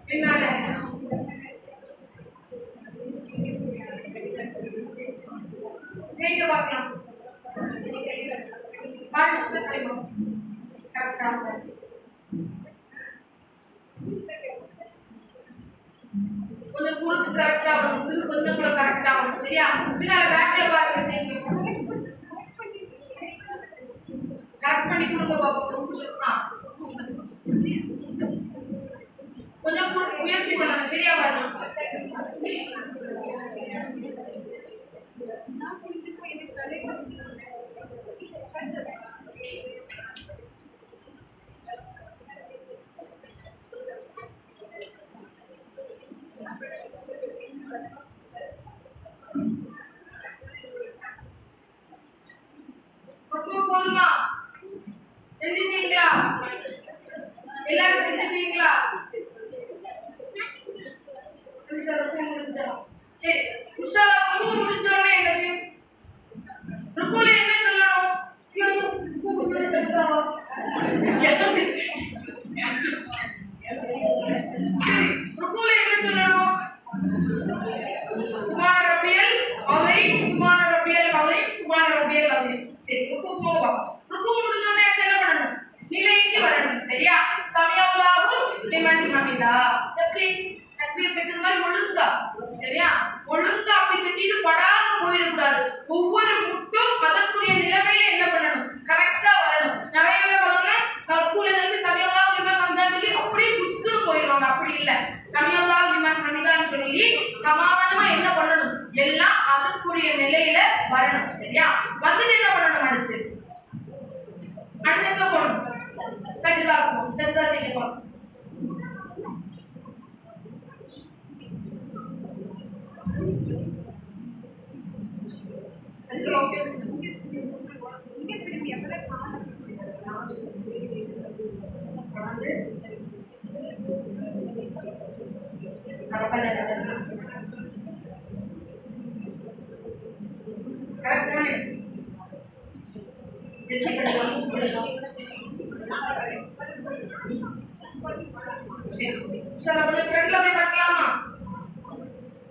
பின்னால செய்ய பார்க்கலாம். கொஞ்சம் குறுக்கு கரெக்டா வரும், கொஞ்சம் கூட கரெக்டா வரும். சரியா? பின்னால பேக்ல பாருங்க. செய்யுங்க. கரெக்ட் பண்ணி கொடுங்க பாப்போம். கொஞ்சம் முயற்சி பண்ணுங்க. சரியா பாருங்க. போதுமா? செஞ்சுட்டீங்களா? எல்லாரும் செஞ்சுட்டீங்களா? முடிஞ்சா சரி. இன்ஷா அல்லாஹ் ருக்கு முடிஞ்சோனே என்னது ருக்குல என்ன சொல்லணும்? ருக்கு செஞ்சுட்டாவா? ருக்குல என்ன சொல்லணும்? சுப்ஹான ரப்பியல் அலீம், சுப்ஹான ரப்பியல் அலீம், சுப்ஹான ரப்பியல் அலீம். சரி ருக்கு போங்க. ருக்கு முடிஞ்சோனே என்ன பண்ணணும்? நிலைக்கு வரணும். சரியா? சமியல்லாஹு லிமன் ஹமிதா. எப்படி தக்பீர் கட்டுற மாதிரி ஒழுங்கா. சரியா? ஒழுங்கா அப்படி கட்டிட்டு படாம போயிடக்கூடாது. ஒவ்வொரு முட்டும் அதற்குரிய நிலைமையில என்ன பண்ணணும்? கரெக்டா வரணும். நிறைய பேர் பாருங்க ருக்குல இருந்து சமியல்லாஹு லிமன் ஹமிதா சொல்லி அப்படியே குஸ்குன்னு போயிடுவாங்க. அப்படி இல்ல. சமியல்லாஹு லிமன் ஹமிதான்னு சொல்லி சமாதானமா என்ன பண்ணணும்? எல்லாம் அதற்குரிய நிலையில வரணும். சரியா? வந்துட்டு என்ன பண்ணணும்? அடுத்து எங்க போகணும்? சஜிதா போகணும். சஜிதா செய்ய போகணும். சஜிதா ஓகே. இங்க திரும்பி அப்பதான் கரெக்ட் இன்ஷால்லா கொஞ்சம் ஃப்ரெண்ட்ல போய் பார்க்கலாமா?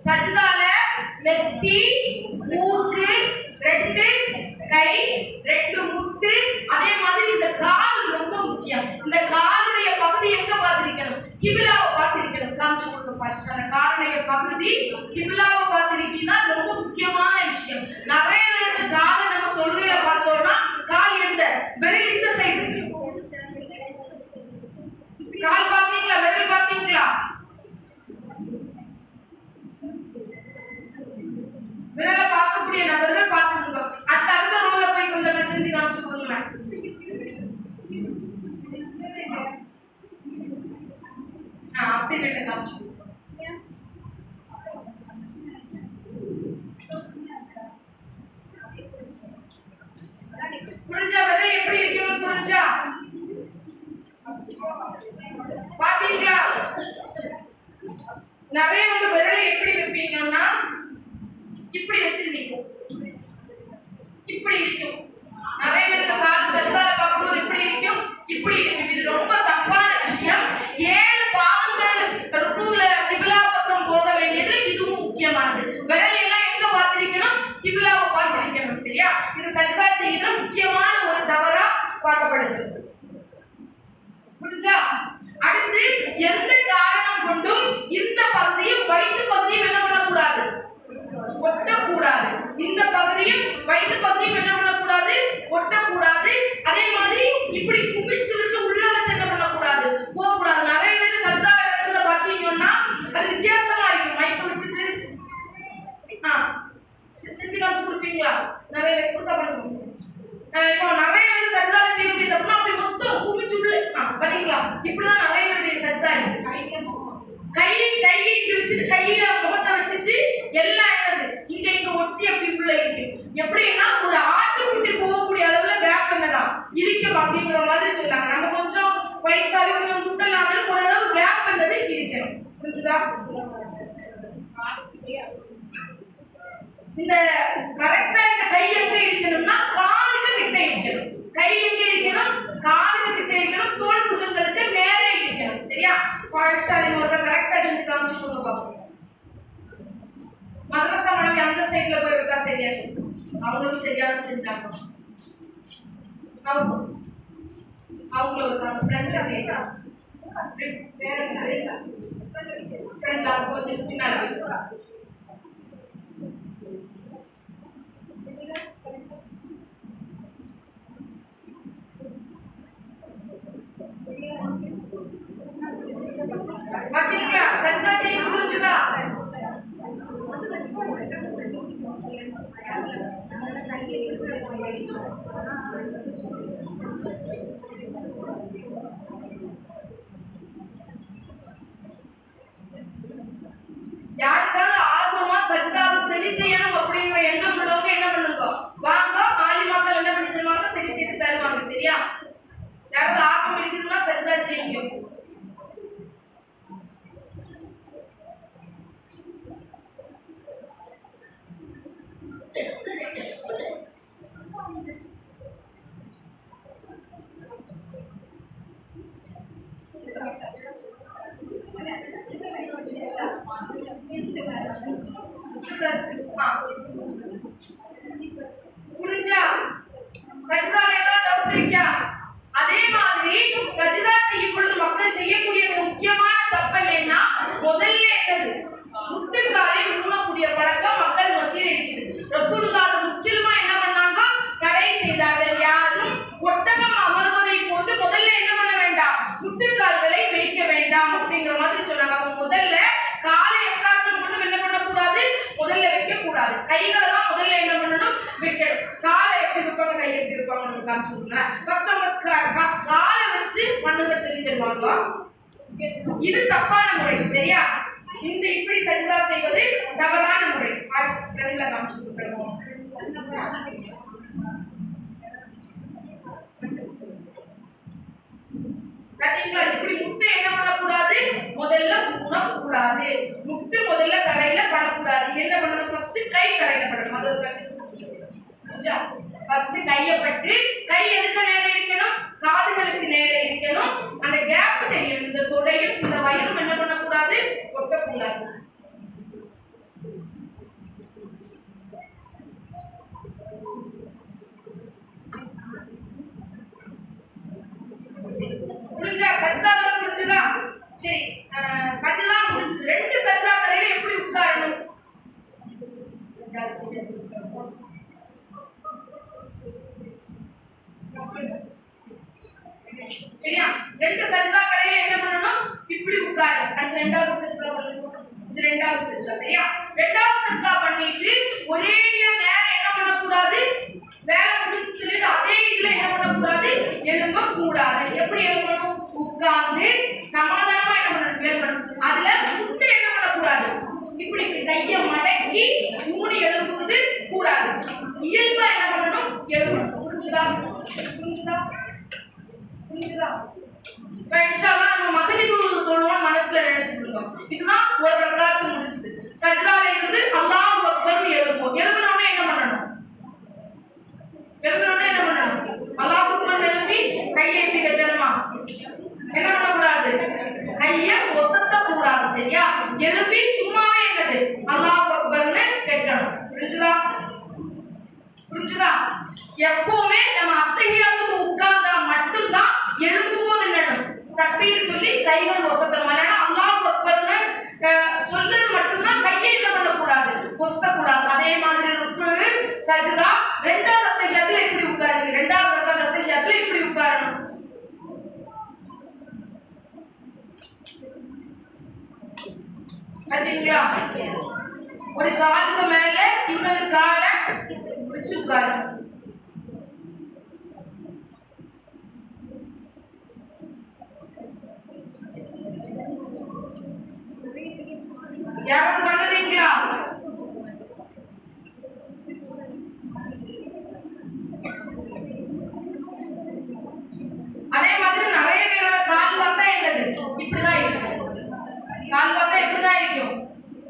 சஜ்தால நெத்தி, மூக்கு, 2 கை, 2 முட்டு, அதே மாதிரி இந்த கால் ரொம்ப முக்கியம். இந்த காலுடைய பகுதி எங்க பார்த்திருக்கணும்? கிபிலாவை பார்த்திருக்கணும். காமிச்சு கொடுக்க ஃபர்ஸ்ட் அந்த காலுடைய பகுதி கிபிலாவை பார்த்திருக்கீங்கன்னா ரொம்ப முக்கியமான விஷயம். நிறைய பேருக்கு காலை நம்ம தொழுகையில பார்த்தோம்னா கால் எந்த விரல் இந்த சைடு கால் பார்த்தீங்களா? விரல் பார்த்தீங்களா? விரலை பார்க்கக்கூடிய நபர்கள் பார்த்துக்கோங்க. அடுத்த ரோல போய் கொஞ்சம் செஞ்சு காமிச்சு கொடுங்க. அப்படி வேலை காமிச்சு புரிஞ்சா? விரல் எப்படி இருக்கணும் புரிஞ்சா? பாத்தீங்களா? நிறைய விரலை எப்படி வைப்பீங்கன்னா இப்படி வச்சிருக்கீங்க, இப்படி இருக்கும். நிறைய பேருக்கு கால் சஜ்தால பார்க்கும்போது இப்படி இருக்கும், இப்படி இருக்கும். இது ரொம்ப தப்பான விஷயம். 7 பாதங்கள் ருக்குல கிபிலா பக்கம் போக வேண்டியது இதுவும் முக்கியமானது. விரல் எல்லாம் எங்க பார்த்திருக்கணும்? கிபிலாவை பார்த்திருக்கணும். சரியா? இது சஜ்தா செய்யற முக்கியமான ஒரு தவறா பார்க்கப்படுது. புரிஞ்சா? அடுத்து எந்த காரணம் கொண்டும் இந்த பகுதியும் வயிற்று பகுதியும் என்ன பண்ணக்கூடாது? ஒட்டக்கூடாது. இந்த பகுதியும் வயிற்று பகுதியும் என்ன பண்ணக்கூடாது? ஒட்டக்கூடாது. அதே மாதிரி இப்படி குமிச்சு வச்சு உள்ள வச்சு என்ன பண்ணக்கூடாது? போகக்கூடாது. நிறைய பேர் சஜ்தா இருக்கிறத பார்த்தீங்கன்னா அது வித்தியாசமா இருக்கும். மைக்க வச்சுட்டு செஞ்சு காமிச்சு கொடுப்பீங்களா? நிறைய பேர் கொடுக்க பண்ணுவோம். இப்போ நிறைய பேர் சஜ்தா செய்யக்கூடிய தப்புனா அப்படி மொத்தம் குமிச்சு உள்ள பண்ணீங்களா? இப்படிதான் நிறைய பேருடைய சஜ்தா கை இப்படி வச்சுட்டு கையில முகத்தை வச்சுட்டு எல்லாம் என்னது இங்க ஒட்டி அப்படி உள்ள இருக்கு. எப்படின்னா ஒரு ஆட்டுக்குட்டி போகக்கூடிய அளவுல கேப் என்னதான் இருக்கும் அப்படிங்கிற மாதிரி சொன்னாங்க. நம்ம கொஞ்சம் வயசாக கொஞ்சம் முட்டலானாலும் ஓரளவு கேப் பண்ணது இருக்கணும். புரிஞ்சுதா? இந்த கரெக்டா இந்த கை எங்க இருக்கணும்னா காலுக்கு கிட்ட இருக்கணும். கை எங்க இருக்கணும்? காலுக்கு கிட்ட இருக்கணும். தோல் புஜங்களுக்கு நேரே இருக்கணும். சரியா? கரெக்டா செஞ்சு காமிச்சு கொடுங்க பாப்போம். மதரசா மாணவி அந்த சைட்ல போய் இருக்கா? சரியா? அவங்களும் சரியான செஞ்சாங்க. அவங்கள ஒரு ஃப்ரெண்ட்ல செய்யா வேற நிறைய ஃப்ரெண்ட்ல கொஞ்சம் பின்னால வச்சுக்கா. பாத்தீங்களா? சஜ்தா செய்ய புரிஞ்சுதா? யாருக்காவது ஆர்வமா சஜ்தாவை சரி செய்யணும் அப்படிங்கிற எண்ணம் உள்ளவங்க என்ன பண்ணுங்க? வாங்க, ஆலிமாக்கள் என்ன பண்ணி தருவாங்க? சரி செய்து தருவாங்க. சரியா? யாராவது ஆர்வம் இருக்குதுன்னா சஜ்தா செய்யுங்க. புரிஞ்சா? சஜ்தால ஏதாவது தப்பு இருக்கா? அதே மாதிரி சஜ்தா செய்யும் பொழுது மக்கள் செய்யக்கூடிய முக்கியமான தப்பு என்னன்னா முதல்ல என்னது முட்டுக்காலை ஊனக்கூடிய பழக்கம் மக்கள் மத்தியில் இருக்குது. ரசூலுல்லாஹ் முற்றிலுமா என்ன பண்ணாங்க? தடை செய்தார்கள். யாரும் ஒட்டகம் அமர்வதை போன்று முதல்ல என்ன பண்ண வேண்டாம்? முட்டுக்கால்களை வைக்க வேண்டாம் அப்படிங்கிற மாதிரி சொன்னாங்க. அப்ப முதல்ல காலை எக்காரணம் கொண்டும் என்ன பண்ணக்கூடாது? முதல்ல வைக்க கூடாது. கைகளை தான் முதல்ல என்ன பண்ணணும்? வைக்கணும். காலை எப்படி வைப்பாங்க, கை எப்படி வைப்பாங்க காமிச்சுக்கோங்க. ஃபர்ஸ்ட் அவங்க காலை வச்சு பண்ணுங்க சொல்லி தருவாங்க. இது தப்பான முறை. சரியா? இந்த இப்படி சஜ்தா செய்வது தவறான முறை. ஃப்ரெண்ட்ல காமிச்சு கொடுத்துருவோம். பாத்தீங்களா? இப்படி முட்டை என்ன பண்ணக்கூடாது? முதல்ல உணக்கூடாது. முட்டை முதல்ல தரையில படக்கூடாது. என்ன பண்ணணும்? ஃபர்ஸ்ட் கை தரையில படணும். அது ஒரு கட்சி ஃபர்ஸ்ட் கையை பட்டு கை எதுக்க நேரம் இருக்கணும், காதுகளுக்கு நேரம் இருக்கணும். அந்த கேப் தெரியும். இந்த தொடையும் இந்த வயிறும் என்ன பண்ணக்கூடாது, ஒட்டக்கூடாது. புரிஞ்சா? சஜ்தால புரிஞ்சுதா? சரி, சஜ்தா முடிஞ்சது. ரெண்டு சஜ்தா கடையில எப்படி உட்காரணும்? சரியா? ரெண்டு சஜ்தா கடையில என்ன பண்ணணும், இப்படி உட்காரு. அடுத்து ரெண்டாவது சஜ்தா பண்ணணும். இது ரெண்டாவது சஜ்தா. சரியா? ரெண்டாவது சஜ்தா பண்ணிட்டு ஒரேடியா நேரம் என்ன பண்ணக்கூடாது, வேலை முடிச்சு சொல்லிட்டு அதே இதுல என்ன பண்ணக்கூடாது, எழும்ப கூடாது. எப்படி எழும்பணும், உட்கார்ந்து சமாதானமா என்ன பண்ணணும், எழும்பணும். அதுல முட்டை என்ன பண்ணக்கூடாது, இப்படி கைய மடக்கி மூணு எழும்புவது கூடாது. இயல்பா என்ன பண்ணணும், எழும்பணும். புரிஞ்சுதா? புரிஞ்சுதா? புரிஞ்சுதா? இன்ஷாஅல்லாஹ் நம்ம மகரிபு தொழுவோம் மனசுல நினைச்சிட்டு இருக்கோம். இதுதான் ஒரு ரக்காத் முடிஞ்சது. சஜ்தால இருந்து அல்லாஹ் அக்பர் எழும்பும். எழும்பினோடனே என்ன பண்ணணும், எழும்பினோடனே என்ன பண்ணணும், அல்லாஹ் அக்பர் எழுப்பி கையை எப்படி கட்டணுமா, என்ன பண்ணக்கூடாது, கையை ஒசத்த கூடாது. சரியா? எழுப்பி சும்மாவே என்னது அல்லாஹ் அக்பர்னு கட்டணும். புரிஞ்சுதா? புரிஞ்சுதா? எப்பவுமே நம்ம அத்தஹியாத்துக்கு உட்கார்ந்தா மட்டும்தான் எழுப்பும் போது என்னணும், தக்பீர் சொல்லி கைகள் ஒசத்தணும். இல்லைன்னா அல்லாஹ் அக்பர்னு சொல்றது மட்டும்தான் கையை என்ன பண்ணக்கூடாது, ஒசத்தக்கூடாது. அதே மாதிரி ருக்கு, சஜ்தா, ரெண்டாவது அத்தஹியாத்துல எப்படி உட்காருங்க, ரெண்டாவது ரக்காத் அத்தஹியாத்துல இப்படி உட்காரணும். பாத்தீங்களா? ஒரு காலுக்கு மேல இன்னொரு காலை வச்சு உட்காரு. யாரும் பண்ணுவீங்களா? அதே மாதிரி நிறைய பேரோட கால் பார்த்தா என்னது இப்படிதான் இருக்கும். கால் பார்த்தா எப்படிதான் இருக்கும்,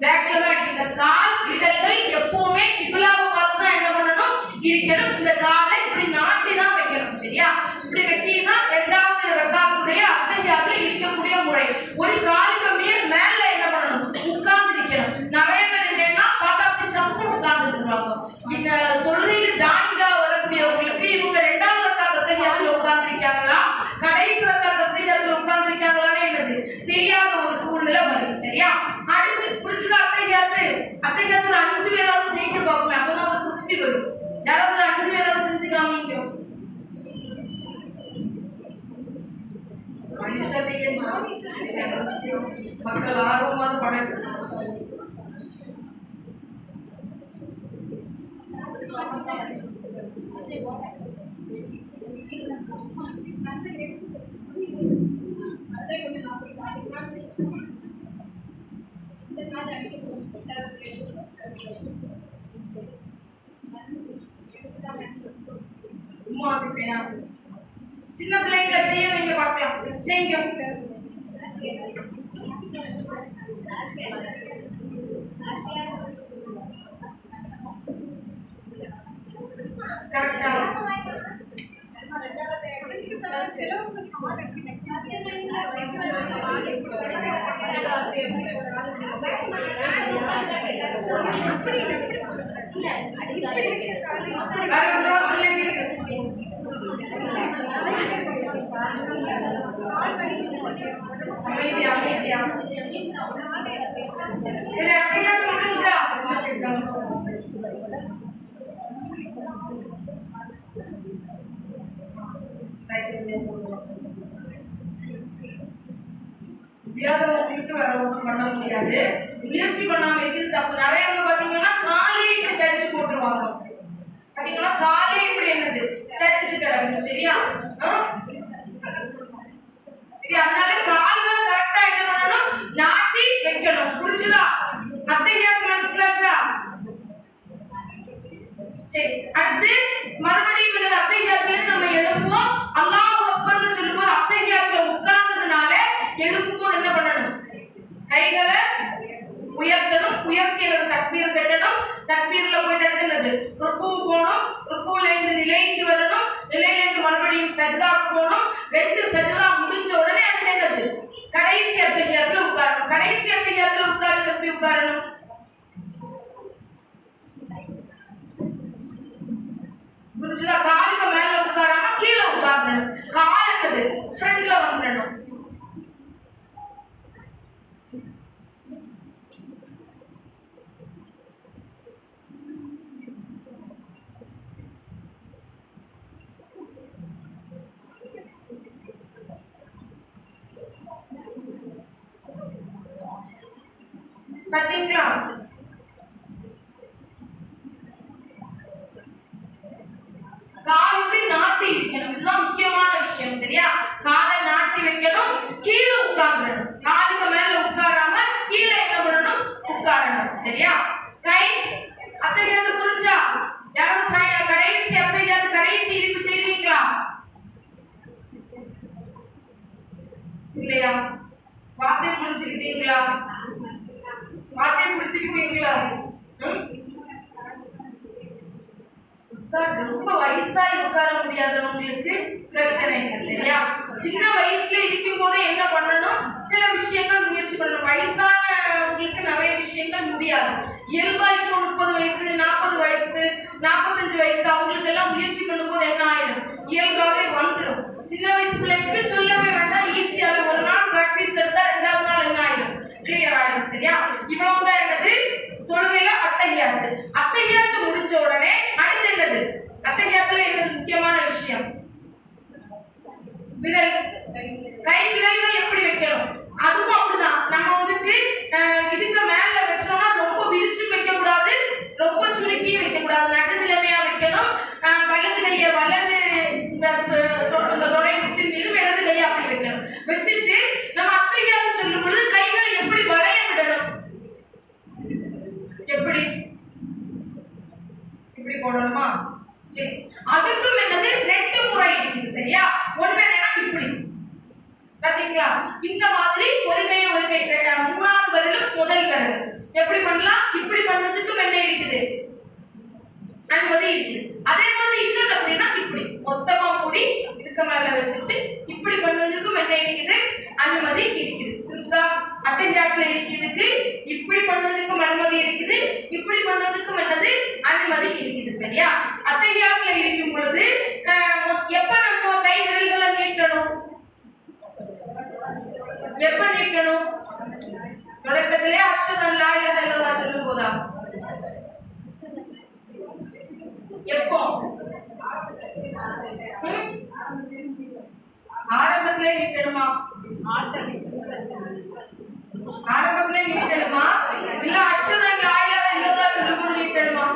பேக்ல தான் இருக்கு. இந்த கால் இதழ்கள் எப்பவுமே கிபிலாவை பார்த்து தான் என்ன பண்ணணும், இருக்கணும். இந்த காலை இப்படி நாட்டி தான் வைக்கணும். சரியா? இப்படி வைக்கிதான் ரெண்டாவது ரக்காத்துடைய அத்தஹியாத்துல இருக்கக்கூடிய முறை. ஒரு காலுக்கு மேல என்ன பண்ணணும், உட்கார்ந்து நிக்கணும். நிறைய பேர் என்னன்னா பார்த்தா அப்படி சம்பு உட்கார்ந்து இருக்காங்க. இந்த தொழுகையில ஜானிதா வரக்கூடியவங்களுக்கு இவங்க ரெண்டாவது ரக்காத் அத்தஹியாத்துல உட்கார்ந்து இருக்காங்களா, கடைசி ரக்காத் அத்தஹியாத்துல உட்கார்ந்து இருக்காங்களான்னு என்னது தெரியாத ஒரு சூழ்நிலை வருது. சரியா? அடுத்து புரிஞ்சுதா? அத்தஹியாத்து ஒரு 5 பேராவது செய்து பார்ப்போம். அப்பதான் ஒரு திருப்தி வரும். யாராவது ஒரு 5 பேராவது செஞ்சு காமிங்க. மக்கள் ஆர்வமாக படம் சின்ன பிள்ளைங்க செய்ய வைங்க பார்க்கலாம். செய்யுங்க. கரெக்டா? பண்ண முடியாது. முயற்சி பண்ணாம இருக்கிறது தப்பு. நிறைய பாத்தீங்கன்னா காலை இப்படி சரிச்சு போட்டுருவாங்க. பாத்தீங்கன்னா காலை இப்படி என்னது சரிச்சு கிடக்கும். சரியா? சரி, அதனால கால்களை கரெக்டா என்ன பண்ணணும், நாட்டி வைக்கணும். புரிஞ்சுதா? அத்தஹியாத் மனசுலாச்சா? சரி, அடுத்து மறுபடியும் இந்த அத்தஹியாத்துல நம்ம எழுப்புவோம். அல்லாஹ் அக்பர்னு சொல்லும்போது அத்தஹியாத்துல உட்கார்ந்ததுனால எழுப்பும்போது என்ன பண்ணணும், கைகளை உயர்த்தணும். உயர்த்தி தக்பீர் கட்டணும். தக்பீர்ல போயிட்டு என்னது ருக்கு போகணும். ருக்குல இருந்து நிலைக்கு வரணும், நிலையில இருந்து மறுபடியும் சஜ்தாக்கு போகணும். 2 சஜ்தா முடிஞ்ச உடனே அடுத்து என்னது? கடைசி அத்தஹியாத்துல உட்காரணும். கடைசி அத்தஹியாத்துல உட்கார்ந்து எப்படி உட்காரணும்? புரிஞ்சுதா? காலுக்கு மேல உட்காராம கீழே உட்காரணும். கால் என்னது? ஃப்ரண்ட்ல வந்துடணும். பாத்தீங்களா? கால் இப்படி நாட்டி வைக்கணும். இதுதான் முக்கியமான விஷயம். சரியா? காலை நாட்டி வைக்கணும், கீழே உட்காரணும். காலுக்கு மேல உட்காராம கீழே என்ன பண்ணணும்? உட்காரணும். சரியா? கை அத்தகையாவது புரிஞ்சா? யாரும் கடைசி அத்தகையாவது கடைசி இருப்பு செய்றீங்களா இல்லையா? வார்த்தை புரிஞ்சுக்கிட்டீங்களா? வார்த்தை புரிஞ்சுக்கிட்டீங்களா? ரொம்ப வயசாகி உட்கார முடியாதவங்களுக்கு பிரச்சனை இல்லை. சரியா? சின்ன வயசுல இருக்கும் போதே என்ன பண்ணணும்? சில விஷயங்கள் முயற்சி பண்ணணும். வயசானவங்களுக்கு நிறைய விஷயங்கள் முடியாது. இயல்பா இப்போ 30 வயசு, 40 வயசு, 45 வயசு அவங்களுக்கு எல்லாம் முயற்சி பண்ணும்போது என்ன ஆயிடும்? இயல்பாவே வந்துடும். சின்ன வயசு பிள்ளைங்களுக்கு சொல்லவே வேண்டாம், ஈஸியாவே ஒரு நாள் பிராக்டிஸ் எடுத்தா 2வது நாள் என்ன ஆயிடும்? கிளியர் ஆயிடும். சரியா? இவ்வளவு தான் என்னது? தொழுகையில அத்தஹியாத்து. அத்தஹியாத்து முடிஞ்ச உடனே அடுத்து என்னது? அத்தஹியாத்துல என்னது முக்கியமான விஷயம்? விரல், கை விரல்கள் எப்படி வைக்கணும்? அதுவும் அப்படிதான். நம்ம வந்துட்டு இதுக்கு மேல வச்சோம்னா ரொம்ப விரிச்சு வைக்க கூடாது, ரொம்ப சுருக்கி வைக்க கூடாது. நடுநிலைமையா வைக்கணும். வலது கையை வலது இந்த தொடை விட்டு நிறுவ இடது கையை அப்படி வைக்கணும். வச்சுட்டு நம்ம அத்தஹியாத்து சொல்லும் பொழுது கைகளை எப்படி வளைய விடணும்? எப்படி இப்படி போடணுமா? சரி. அதுக்கும் என்னது? 2 முறை இருக்குது. சரியா? ஒண்ணு என்னன்னா இப்படி. பாத்தீங்களா? இந்த மாதிரி ஒரு கை 3வது விரலும் முதல் விரல் எப்படி பண்ணலாம்? இப்படி பண்ணதுக்கும் என்ன இருக்குது? அனுமதி இருக்குது. அதே மாதிரி இன்னொன்னு அப்படின்னா இப்படி மொத்தமா மூடி இதுக்கு மேல வச்சுட்டு இப்படி பண்ணதுக்கும் என்ன இருக்குது? அனுமதி இருக்குது. புரியுதா? அத்தஹியாத்துல இருக்கிறதுக்கு இப்படி பண்ணதுக்கும் அனுமதி இருக்குது, இப்படி பண்ணதுக்கும் என்னது? அனுமதி இருக்குது. சரியா? அத்தஹியாத்துல இருக்கும் பொழுது எப்ப நம்ம கை விரல்களை நீட்டணும்? எப்ப நீட்டணும்? தொடக்கத்திலே அஷ்ஹது அல்லா இலாஹ இல்லல்லாஹ் சொல்லும் போதா? எப்போ? ஆரம்பத்திலே நீட்டணுமா? ஆரம்பத்திலே நீட்டணுமா? இல்ல அஷ்ஹது அல்லா இலாஹ இல்லல்லாஹ் சொல்லும் போது நீட்டணுமா?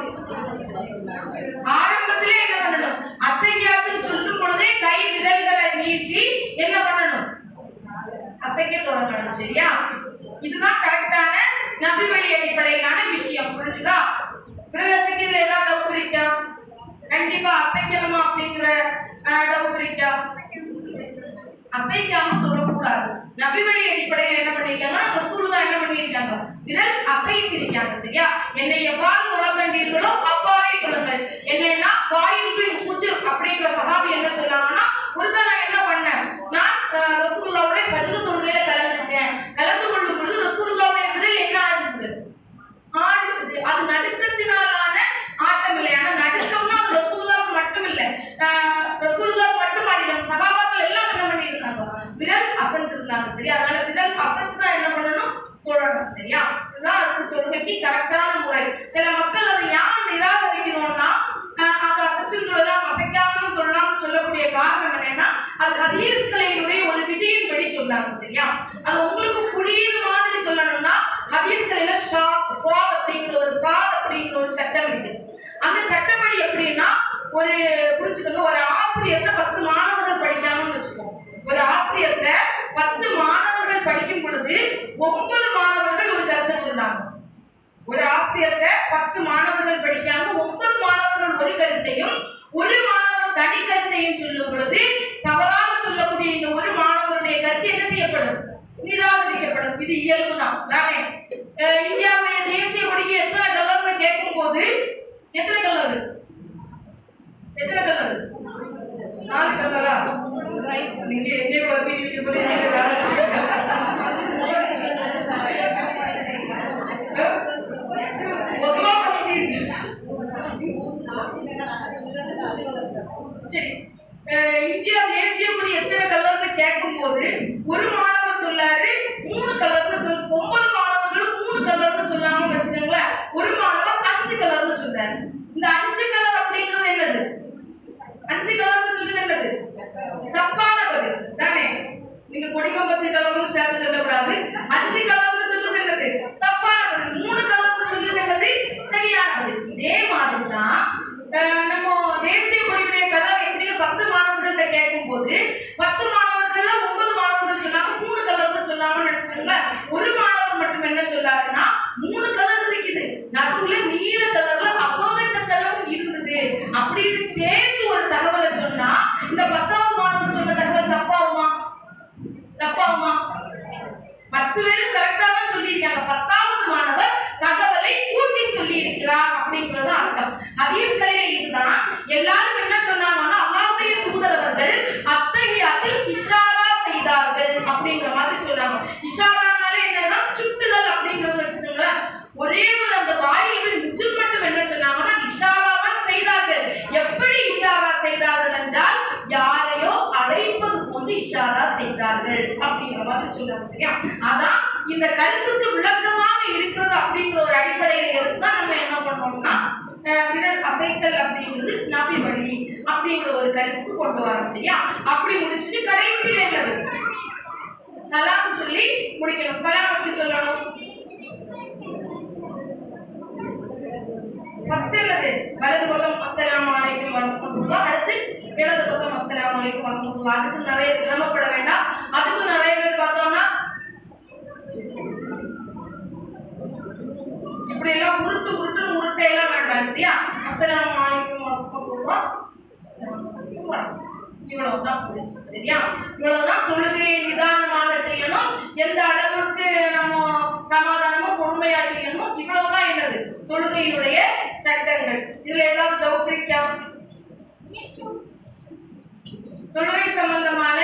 ஆரம்பத்திலே என்ன பண்ணணும்? அத்தஹியாத்து சொல்லும் பொழுதே கை விரல்களை நீட்டி என்ன பண்ணணும்? அசைக்க தொடங்கணும். சரியா? இதுதான் கரெக்டான நபி வழி அடிப்படையிலான விஷயம். புரிஞ்சுதா? விரல் அசைக்கிறதுல ஏதாவது டவுட் இருக்கா? கண்டிப்பா அசைக்கணுமா அப்படிங்கிற டவுட் இருக்கா? அசைக்காம தொடக்கூடாது. நபி வழி அடிப்படையில் என்ன பண்ணிருக்காங்கன்னா ரசூலுல்லாஹ் என்ன பண்ணிருக்காங்க? விரல் அசைத்திருக்காங்க. சரியா? என்னை எவ்வாறு தொழக்கண்டீர்களோ அவ்வாறே தொழுங்கள். என்னன்னா வாயில் பின் மூச்சு அப்படிங்கிற சஹாபி என்ன சொன்னாங்கன்னா, ஒருக்கா நான் என்ன பண்ணேன்? நான் ரசூலுல்லாஹ்வுடைய ஃபஜ்ர் தொழுகையில கலந்துட்டேன். கலந்து கொள்ளும் பொழுது ரசூலுல்லாஹ்வுடைய விரல் என்ன ஆனது? ஆடிச்சது. அது நடுக்கத்தினாலான ஆட்டம் இல்லை. ஆனா நடுக்கம்னா அது ரசூலுல்லாஹ்வுக்கு மட்டும் இல்லை, ரசூலுல்லாஹ் மட்டும் ஆடினாங்க. சஹாபாக்கள் எல்லாம் என்ன பண்ணிருந்தாங்க? விரல் அசைஞ்சிருந்தாங்க. சரியா? அதனால விரல் அசைச்சுதான் என்ன பண்ணணும்? தொழணும். சரியா? இதுதான் அதுக்கு தொழுகைக்கு கரெக்டான முறை. சில மக்கள் அதை யார் நிராகரிக்கணும்னா அது அசைச்சும் தொழலாம் அசைக்காமலும் தொழலாம் சொல்லக்கூடிய காரணம் என்னன்னா அது ஹதீஸ்களினுடைய ஒரு விதியின்படி சொன்னாங்க. சரியா? அது உங்களுக்கு புரியுது மாதிரி சொல்லணும்னா ஹதீஸ்களில அப்படிங்கிற ஒரு சட்டம் இருக்கு. அந்த சட்டப்படி எப்படின்னா ஒரு புரிஞ்சுக்கோங்க, ஒரு ஆசிரியர்கிட்ட 10 மாணவர்கள் படிக்காமன்னு வச்சுக்கோங்க. ஒரு ஆசிரியர்கிட்ட 10 மாணவர்கள் படிக்கும் பொழுது 9 மாணவர்கள் ஒரு கருத்தை சொன்னாங்க. ஒரு ஆசிரியர்கிட்ட 10 மாணவர்கள் படிக்காங்க, 9 மாணவர்கள் ஒரு கருத்தையும் ஒரு மாணவர் தனி கருத்தையும் சொல்லும் பொழுது தவறாக சொல்லக்கூடிய இந்த ஒரு மாணவருடைய கருத்து என்ன செய்யப்படும்? நிராகரிக்கப்படும். இது இயல்புதான் தானே? இந்தியாவுடைய தேசிய கொடிக்கு எத்தனை கலர்னு கேட்கும் போது எத்தனை கலர்? எத்தனை கலர்? 4 கலரா? நீங்க எங்கே குழப்பிட்டு போல சரி. இந்தியா தேசிய கொடி எத்தனை கலர்னு கேட்கும் போது ஒரு மாணவர் சொல்லாரு 3 கலர்னு 9 மாணவர்களும் 3 கலர்னு சொல்லாமன்னு வச்சுக்கோங்களேன். ஒரு மாணவர் 5 கலர்னு சொன்னாரு. இந்த 5 கலர் அப்படிங்கிறது என்னது? 5 கலர்னு சொல்றது என்னது? தப்பான பதில் தானே. நீங்க கொடிக்கம்பத்து கலர்னு சேர்த்து சொல்லக்கூடாது. 5 கலர்னு சொல்றது என்னது? தப்பான பதில். 3 கலர்னு சொல்றது என்னது? சரியான பதில். இதே மாதிரி தான் நம்ம தேசிய கொடியுடைய கலர் எப்படின்னு 10 மாணவர்கள்ட்ட கேட்கும் போது 10 மாணவர்கள்ல 9 மாணவர்கள் சொன்னாங்க 3 கலர்னு சொல்லாமன்னு நினைச்சுக்கோங்க. ஒரு மாணவர் மட்டும் என்ன சொல்லாருன்னா 3 கலர் இருக்குது, நடுவுல நீல கலர்ல அசோக சக்கரம் இருந்தது அப்படின்னு சேர்த்து ஒரு தகவலை சொன்னா இந்த 10வது மாணவர் சொன்ன தகவல் தப்பாகுமா? தப்பாகுமா? 10 பேரும் கரெக்டா தான் சொல்லியிருக்காங்க. 10வது மாணவர் தகவலை கூட்டி சொல்லி இருக்கிறார் அப்படிங்கிறது அர்த்தம். ஹதீஸ்களிலே இதுதான். எல்லாரும் என்ன சொன்னாங்கன்னா அல்லாஹ்வுடைய தூதர் அவர்கள் அத்தஹியாத்தில் இஷாரா செய்தார்கள் அப்படிங்கிற மாதிரி சொன்னாங்க. இஷாரானாலே என்னன்னா சுட்டுதல் அப்படிங்கிறது வச்சுக்கோங்க. ஒரே ஒரு அந்த வாயில் நிஜம் மட்டும் என்ன சொன்னாங்கன்னா இஷாராவான் செய்தார்கள். எப்படி இஷாரா செய்தார்கள் என்றால் யாரையோ அழைப்பது போன்று இஷாரா செய்தார்கள் அப்படிங்கிற மாதிரி சொல்றாங்க. சரியா? அதான் இந்த கருத்துக்கு விளக்கமாக இருக்கிறது அப்படிங்கிற ஒரு அடிப்படையில இருந்தா நம்ம என்ன பண்ணோம்னா விரல் அசைத்தல் அப்படிங்கிறது நபி வழி அப்படிங்கிற ஒரு கருத்துக்கு கொண்டு வரோம். சரியா? அப்படி முடிச்சுட்டு கடைசியில் என்னது? சலாம் சொல்லி முடிக்கணும். சலாம் எப்படி சொல்லணும்? ஃபர்ஸ்ட் என்னது? வலது பக்கம் அஸ்ஸலாமு அலைக்கும் வரஹ்மத்துல்லாஹ், அடுத்து இடது பக்கம் அஸ்ஸலாமு அலைக்கும் வரஹ்மத்துல்லாஹ். அதுக்கு நிறைய சிரமப்பட வேண்டாம். அதுக்கு நிறைய பேர் பார்த்தோம்னா இப்படி எல்லாம் உருட்டையெல்லாம் வேண்டாம். சரியா? அஸ்ஸலாமு அலைக்கும் வரஹ்மத்துல்லாஹ் இவ்வளவுதான் புரிஞ்சு. சரியா? இவ்வளவுதான். தொழுகையை நிதானமாக செய்யணும். எந்த அளவுக்கு நம்ம சமாதானமா பொறுமையா செய்யணும். இவ்வளவுதான் என்னது தொழுகையினுடைய சட்டங்கள். இதுல ஏதாவது டவுட் இருக்கா? தொழுகை சம்பந்தமான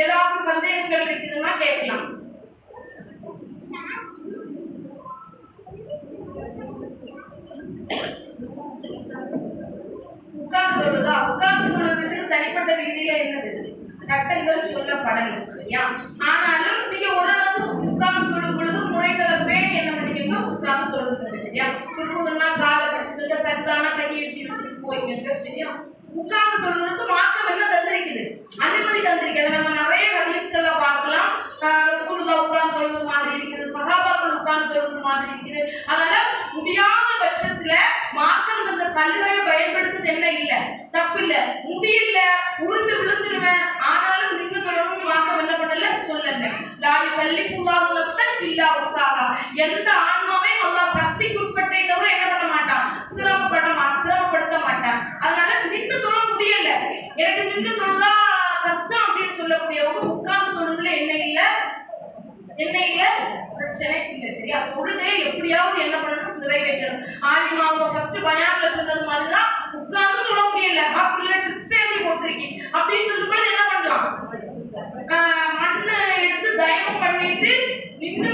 ஏதாவது சந்தேகங்கள் இருக்குதுன்னா கேட்கலாம். உட்கார்ந்து தொழுவதற்கு தனிப்பட்ட ரீதியில என்னது சட்டங்கள் சொல்லப்படலை. சரியா? ஆனாலும் நீங்க ஓரளவு உட்கார்ந்து தொழும் பொழுது முறைகளை பேணி என்ன பண்ணிக்கீங்கன்னா உட்கார்ந்து தொழுதுங்க. சரியா? குறுக்குன்னா காலை படிச்சுக்க, சகுதானா கட்டி எப்படி வச்சுட்டு போய்ங்க. சரியா? உட்கார்ந்து தொழுவதற்கு மார்க்கம் என்ன தந்திருக்குது? அனுமதி தந்திருக்கிறது. நம்ம நிறைய ஹதீஸ்களை பார்க்கலாம். ரசூலுல்லாஹ் உட்கார்ந்து தொழுது மாதிரி இருக்குது, சஹாபாக்கள் உட்கார்ந்து தொழுது மாதிரி இருக்குது. அதனால முடியாத பட்சத்துல மார்க்கம் தந்த சலுகையை பயன்படுத்துறது என்ன இல்ல, தப்பு இல்ல. முடியல, உருண்டு விழுந்துருவேன், ஆனாலும் நின்று தொழணும் மார்க்கம் என்ன பண்ணல சொல்லல. லா யுகல்லிஃபுல்லாஹு நஃப்ஸன் இல்லா வஸாஹா. எந்த ஆன்மாவையும் அல்லாஹ் சக்திக்கு உட்பட்டே தவிர என்ன பண்ண மாட்டான், சிரமப்படுத்த மாட்டான். அதனால நின்று தொழ முடியல, எனக்கு நின்று தொழுதா கஷ்டம் அப்படின்னு சொல்லக்கூடியவங்க உட்கார்ந்து தொழுதுல என்ன இல்ல பிரச்சனை இல்லை. சரியா? தொழுகை எப்படியாவது என்ன பண்ணணும், நிறைவேற்றணும். ஆலிமா அவங்க ஃபர்ஸ்ட் பயான்ல சொன்னது மாதிரிதான் உட்கார்ந்து தொழ முடியல, ஹாஸ்பிட்டல்ல ட்ரிப்ஸ் எழுதி போட்டிருக்கீங்க அப்படின்னு சொல்லும்போது என்ன பண்ணலாம், மண்ணை எடுத்து தயமம் பண்ணிட்டு நின்று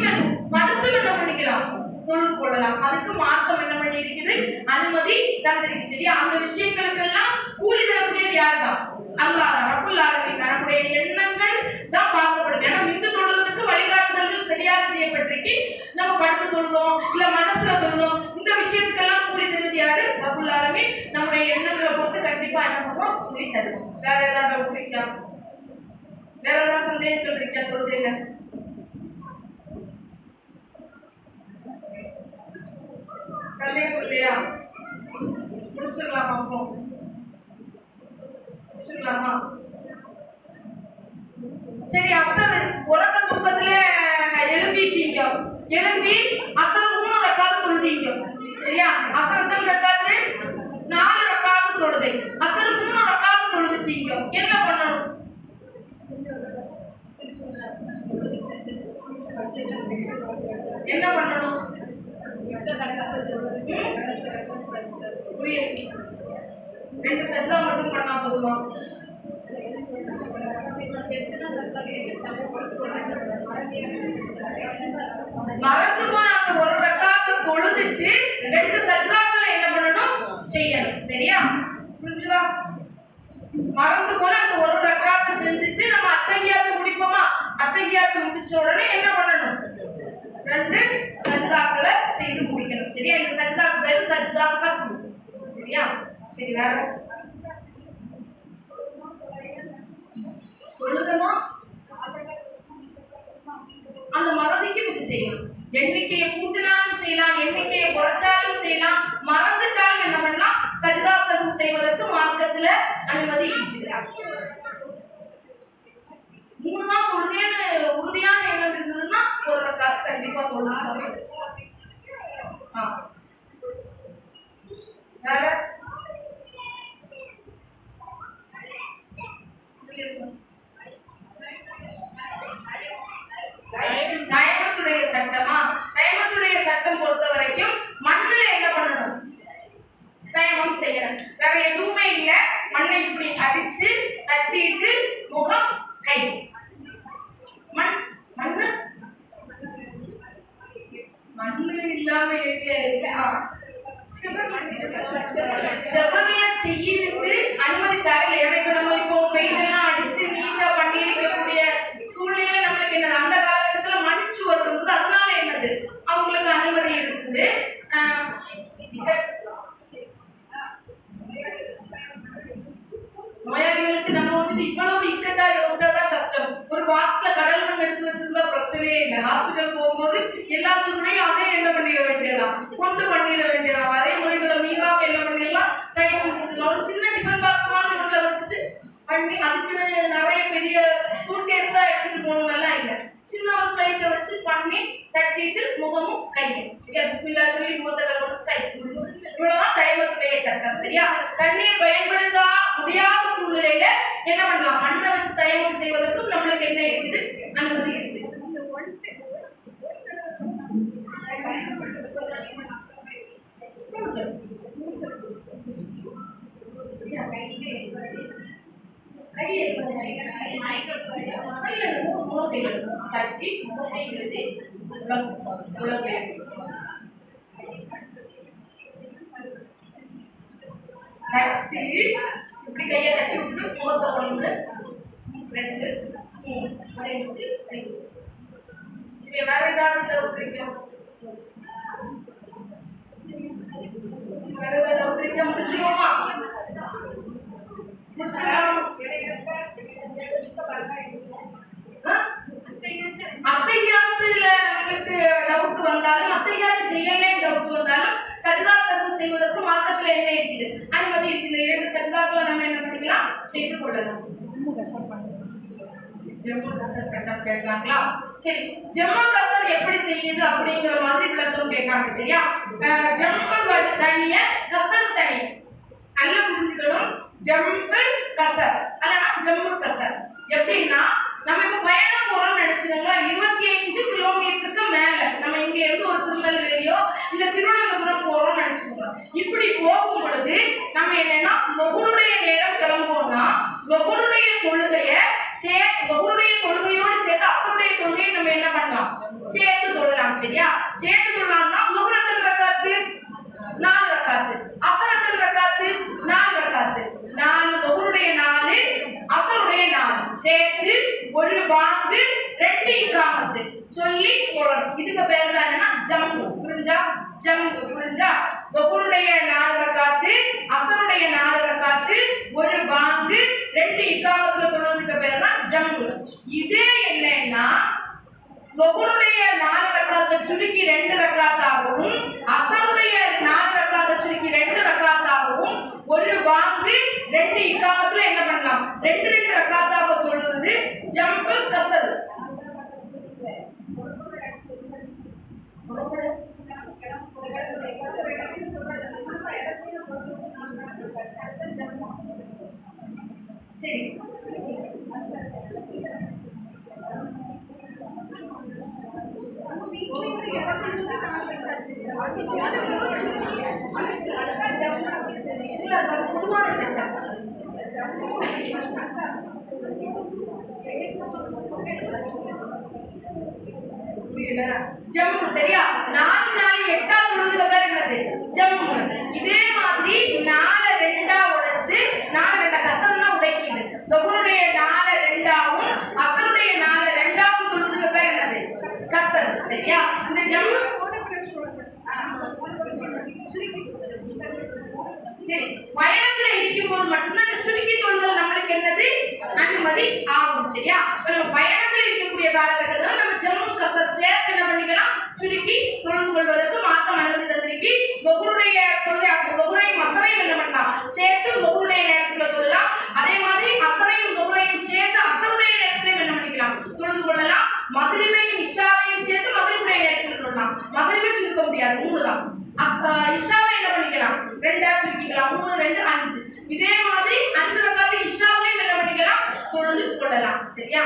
படுத்து என்ன பண்ணிக்கலாம், தொழுது கொள்ளலாம். அதுக்கு மார்க்கம் என்ன பண்ணி இருக்குது, அனுமதி தந்திருக்கு. சரியா? அந்த விஷயங்களுக்கெல்லாம் கூலி தரக்கூடியது யாருதான், அல்லாஹ் ரப்புல் ஆலமீன். நம்முடைய எண்ணங்கள் தான் பார்க்கப்படும். ஏன்னா நின்று தொழுவதற்கு வழிகாட்டுதல்கள் சரியாக செய்யப்பட்டிருக்கு. நம்ம படுத்து தொழுதோம் இல்ல மனசுல தொழுதோம், இந்த விஷயத்துக்கெல்லாம் கூலி தருவது யாரு, ரப்புல் ஆலமீன். நம்முடைய எண்ணங்களை பொறுத்து கண்டிப்பா என்ன பண்ணுவோம், கூலி தருவோம். வேற ஏதாவது டவுட் இருக்கா? வேற ஏதாவது சந்தேகங்கள் இருக்கா தொழுகையில? சந்தேகம் இல்லையா? முடிச்சிடலாமா? அப்போ முடிச்சிடலாமா? சரி, அசர் உறக்க தூக்கத்துல எழும்பிட்டீங்க, எழும்பி அசர் 3 ரக்காத் தொழுதீங்க. சரியா? அசர் எத்தனை ரக்காத்து? 4 ரக்காத் தொழுதை. அசர் 3 ரக்காத் தொழுதுட்டீங்க. என்ன பண்ணணும்? என்ன பண்ணணும்? 2 சஜ்தா மட்டும் பண்ணா போதுமா? மறந்து போன அந்த ஒரு ரக்காத்தை தொழுதுட்டு 2 சஜ்தாக்களை என்ன பண்ணணும்? செய்யணும். சரியா? புரிஞ்சுதா? மறந்து போன அந்த ஒரு ரக்காத்தை செஞ்சுட்டு நம்ம அத்தஹியாத்து முடிப்போமா? அத்தஹியாத்து முடிச்ச உடனே என்ன பண்ணணும்? 2 சஜ்தாக்களை செய்து முடிக்கணும். சரியா? இந்த சஜ்தாக்கு பேரு சஜ்தா சஹ்வு. சரியா? சரி, வேற தொழுதமா அந்த மறதிக்கு இது செய்யணும். எண்ணிக்கையை கூட்டினாலும் செய்யலாம், எண்ணிக்கையை குறைச்சாலும் செய்யலாம். மறந்துட்டாலும் என்ன பண்ணலாம்? சஜ்தா சஹ்வு செய்வதற்கு மார்க்கத்துல அனுமதி இருக்கிறார். 3 நாள் தொழுதேன்னு உறுதியான எண்ணம் இருந்ததுன்னா ஒரு ரக்காத் கண்டிப்பா தொழுதலாம். வேற தயமத்துடைய சட்டமா? தயமத்துடைய சட்டம் பொறுத்த வரைக்கும் மண்ணுல என்ன பண்ணணும்? தயமம் செய்யணும். வேற எதுவுமே இல்ல. மண்ணை இப்படி அடிச்சு தட்டிட்டு முகம் கை மண்ணு இல்லாம செவர்ல செய்யறதுக்கு அனுமதி தரல. எனக்கு நம்ம இப்போ பெயிண்டெல்லாம் அடிச்சு நீட்டா பண்ணி இருக்கக்கூடிய சூழ்நிலை நம்மளுக்கு என்னது? அந்த காலகட்டத்துல மன்னிச்சு வருவது. அதனால என்னது? அவங்களுக்கு அனுமதி இருக்குது. நோயாளிகளுக்கு நம்ம வந்துட்டு இவ்வளவு இக்கட்டா யோசிச்சாதான் கஷ்டம். ஒரு பாக்ஸ்ல கடல் மண் எடுத்து வச்சதுல பிரச்சனையே இல்லை. ஹாஸ்பிட்டல் போகும்போது எல்லாத்துக்குள்ளேயும் அதே என்ன பண்ணிட வேண்டியதான், கொண்டு பண்ணிட வேண்டியதான். அதே முறைகளை மீறாம என்ன பண்ணிடலாம்? தயக்கம் செஞ்சுக்கலாம். சின்ன டிஃபன் பாக்ஸ் மாதிரி ஒன்றில் வச்சுட்டு பண்ணி அதுக்குன்னு நிறைய பெரிய சூட்கேஸ் தான் எடுத்துட்டு போகணும்லாம் இல்லை. சின்ன ஒரு பிளைட்டை வச்சு பண்ணி தட்டிட்டு முகமும் கையும் சரியா? பிஸ்மில்லா சொல்லி முகத்தை கழுவணும், கை முடிஞ்சு. இவ்வளவுதான் தயமத்துடைய சட்டம். சரியா? தண்ணீர் பயன்படுத்த முடியாத சூழ்நிலையில என்ன பண்ணலாம்? மண்ணை வச்சு தயமம் செய்வதற்கும் நம்மளுக்கு என்ன இருக்குது? அனுமதி இருக்குது. தட்டி முகத்தை தட்டி இப்படி கையை தட்டி விட்டு முகத்தை 1 2 3 வேற ஏதாவது டவுட் இருக்கா? வேற ஏதாவது டவுட் இருக்கா? முடிச்சுக்கோமா? முடிச்சுக்கலாம். அத்தஹியாத்துல நமக்கு டவுட் வந்தாலும், அத்தஹியாத்து செய்யலேன்னு டவுட் வந்தாலும் சஜ்தா சஹ்வு செய்வதற்கு மார்க்கத்துல என்ன இருக்குது? அனுமதி இருக்குது. 2 சஜ்தாக்களை நம்ம என்ன பண்ணிக்கலாம்? செய்து கொள்ளலாம். ஜம்மு கசர் சட்டம் கேட்கலாங்களா? சரி, ஜம்மு கசர் எப்படி செய்யுது அப்படிங்கிற மாதிரி விளக்கம் கேட்காங்க. சரியா? ஜம்மு தனிய கசர் தனி. நல்லா புரிஞ்சுக்கணும். ஜம்மு கசர் அல்லனா ஜம்மு கசர் எப்படின்னா, நம்ம இப்ப பயணம் போறோம்னு நினைச்சுக்கோங்க. 25 கிலோமீட்டருக்கு மேல நம்ம இங்க இருந்து ஒரு திருநெல்வேலியோ இல்ல திருவனந்தபுரம் போறோம்னு நினைச்சுக்கோங்க. இப்படி போகும் பொழுது நம்ம என்னன்னா லொஹருடைய நேரம் கிளம்புவோம்னா லொஹருடைய தொழுகையோடு சேர்த்து அசருடைய தொழுகையை நம்ம என்ன பண்ணலாம்? சேர்த்து தொழலாம். சரியா? சேர்த்து தொழலாம்னா லொஹரத்தில் ரக்காத்து 4 ரக்காத்து, அசரத்தில் ரக்காத்து 4 ரக்காத்து, 4 லொஹருடைய 4 அசருடைய 4 சேர்த்து ஒரு பாங்கு 2 இகாமத்து சொல்லி போடணும். இதுக்கு பேர் தான் என்னன்னா ஜம்மு. புரிஞ்சா? ஜம்மு. புரிஞ்சா? லொஹருடைய 4 ரக்காத்து, அசருடைய 4 ரக்காத்து, ஒரு பாங்கு 2 இகாமத்துல தொழுவதுக்கு பேர் தான் ஜம்மு. இதே என்னன்னா லொஹருடைய 4 ரக்காத்தை சுருக்கி 2 ரக்காத்தாகவும், அசருடைய 4 ரக்காத்தை சுருக்கி 2 ரக்காத்தாகவும், ஒரு வாங்கு 2 இகாமத்துல என்ன பண்ணலாம்? 2 ரக்காத்தாக தொழுவது ஜம்பு கசர். சரி, பொதுவான சட்டம். ஜம்மு. சரியா? 4 4 8 தொழுதுக பேர் என்னது? ஜம்மு. இதே மாதிரி 4 2 உடைச்சு 4 2 கசர்னா உடைக்குது. தொகுனுடைய 4 2 அசருடைய 4 2 தொழுதுக பேர் என்னது? கசர். சரியா? இந்த ஜம்மு சரி, பயணத்துல இருக்கும்போது மட்டும்தான் இந்த சுருக்கி தொழுதல் நம்மளுக்கு என்னது அனுமதி ஆகும். சரியா? நம்ம பயணத்துல இருக்கக்கூடிய காலகட்டத்தில் நம்ம ஜம்மு கசர் சேர்த்து என்ன பண்ணிக்கலாம்? சுருக்கி தொழுது கொள்வதற்கு மாற்றம் அனுமதி தந்திருக்கு. தொகுனுடைய தொழுகை தொகுனை மசரையும் என்ன பண்ணலாம்? சேர்த்து தொகுனுடைய நேரத்துல தொழலாம். அதே மாதிரி அசரையும் தொகுனையும் சேர்த்து அசருடைய நேரத்திலையும் என்ன பண்ணிக்கலாம்? தொழுது கொள்ளலாம். மகிழ்வையும் இஷாவையும் சேர்த்து மகிழ்வுடைய நேரத்தில் தொழலாம். மகிழ்வை சுருக்க முடியாது, 3 தான். இஷாவை என்ன பண்ணிக்கலாம்? 2 சுருக்கிக்கலாம். 3 2 5. இதே மாதிரி 5 ரக்காத்து இஷாவையும் என்ன பண்ணிக்கலாம்? தொழுது கொள்ளலாம். சரியா?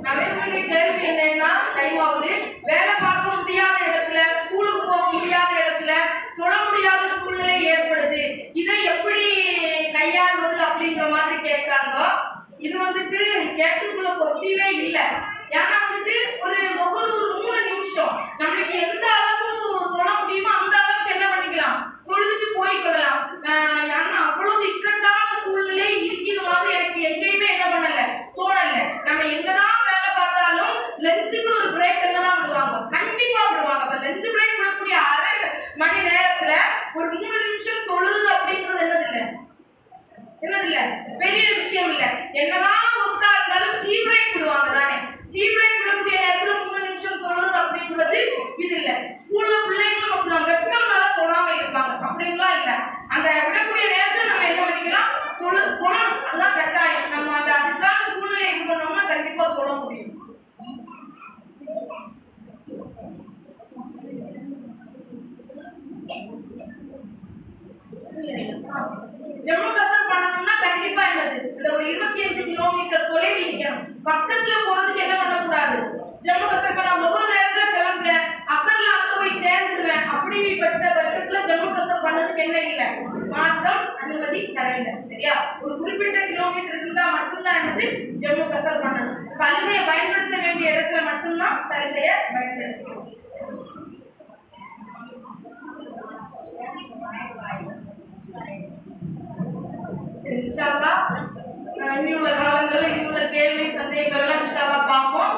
நிறைய கேள்வி என்னன்னா, டைம் ஆகுது. வேலை பார்க்க முடியாத இடத்துல, ஸ்கூலுக்கு போக முடியாத இடத்துல, தொழ முடியாத சூழ்நிலை ஏற்படுது. இதை எப்படி கையாள்வது அப்படிங்கிற மாதிரி கேட்காங்க. இது வந்துட்டு கேட்கக்குள்ள கொஸ்டினே இல்லை. ஏன்னா வந்துட்டு ஒரு 3 நிமிஷம் நம்மளுக்கு எந்த அளவு தொழ முடியுமோ அந்த அளவுக்கு என்ன பண்ணிக்கலாம்? தொழுதுட்டு போய்கொள்ளலாம். ஏன்னா அவ்வளவு இக்கட்டான சூழ்நிலை இருக்கிற மாதிரி எனக்கு எங்கேயுமே என்ன பண்ணல, தோணல. நம்ம எங்கதான் வேலை பார்த்தாலும் லஞ்சுக்கு ஒரு பிரேக் என்னதான் விடுவாங்க, கண்டிப்பா விடுவாங்க. அப்ப லஞ்ச் பிரேக் விடக்கூடிய அரை மணி நேரத்துல ஒரு 3 நிமிஷம் தொழுது அப்படிங்கிறது என்னதில்ல பெரிய விஷயம் இல்ல. என்னதான் ஒர்க்கா இருந்தாலும் டீ பிரேக் விடுவாங்க தானே. டீ பிரேக் விடக்கூடிய நேரத்துல 3 நிமிஷம் தொழுது அப்படிங்கிறது இது இல்ல. ஸ்கூல்ல பிள்ளைங்களும் அப்படிதான் வெப்பம்னால தொழாம இருப்பாங்க, அப்படின்லாம் இல்ல. அந்த விடக்கூடிய நேரத்துல நம்ம என்ன பண்ணிக்கலாம்? தொழணும். அதுதான் கட்டாயம். நம்ம அதுக்கான சூழ்நிலை இது பண்ணோம்னா கண்டிப்பா தொழ முடியும். ஜம்மு கசர் பண்ணணும்னா கண்டிப்பா என்னது? இந்த ஒரு 25 கிலோமீட்டர் தொலைவு இருக்கணும். பக்கத்துல போறதுக்கு என்ன பண்ணக்கூடாது? ஜம்மு கசர் பண்ண ஒரு நேரத்துல கிளம்புவேன், அசர்ல அங்க போய் சேர்ந்துருவேன். அப்படிப்பட்ட பட்சத்துல ஜம்மு கசர் பண்ணதுக்கு என்ன இல்லை, மாற்றம் அனுமதி தரல. சரியா? ஒரு குறிப்பிட்ட கிலோமீட்டர் இருந்தா மட்டும்தான் என்னது ஜம்மு கசர் பண்ணணும். சலுகையை பயன்படுத்த வேண்டிய இடத்துல மட்டும்தான் சலுகையை பயன்படுத்தணும். இன்ஷா அல்லாஹ் இன்னுள்ள காலங்களில் இன்னுள்ள கேள்வி சந்தேகங்கள் எல்லாம் இன்ஷா அல்லாஹ் பார்ப்போம்.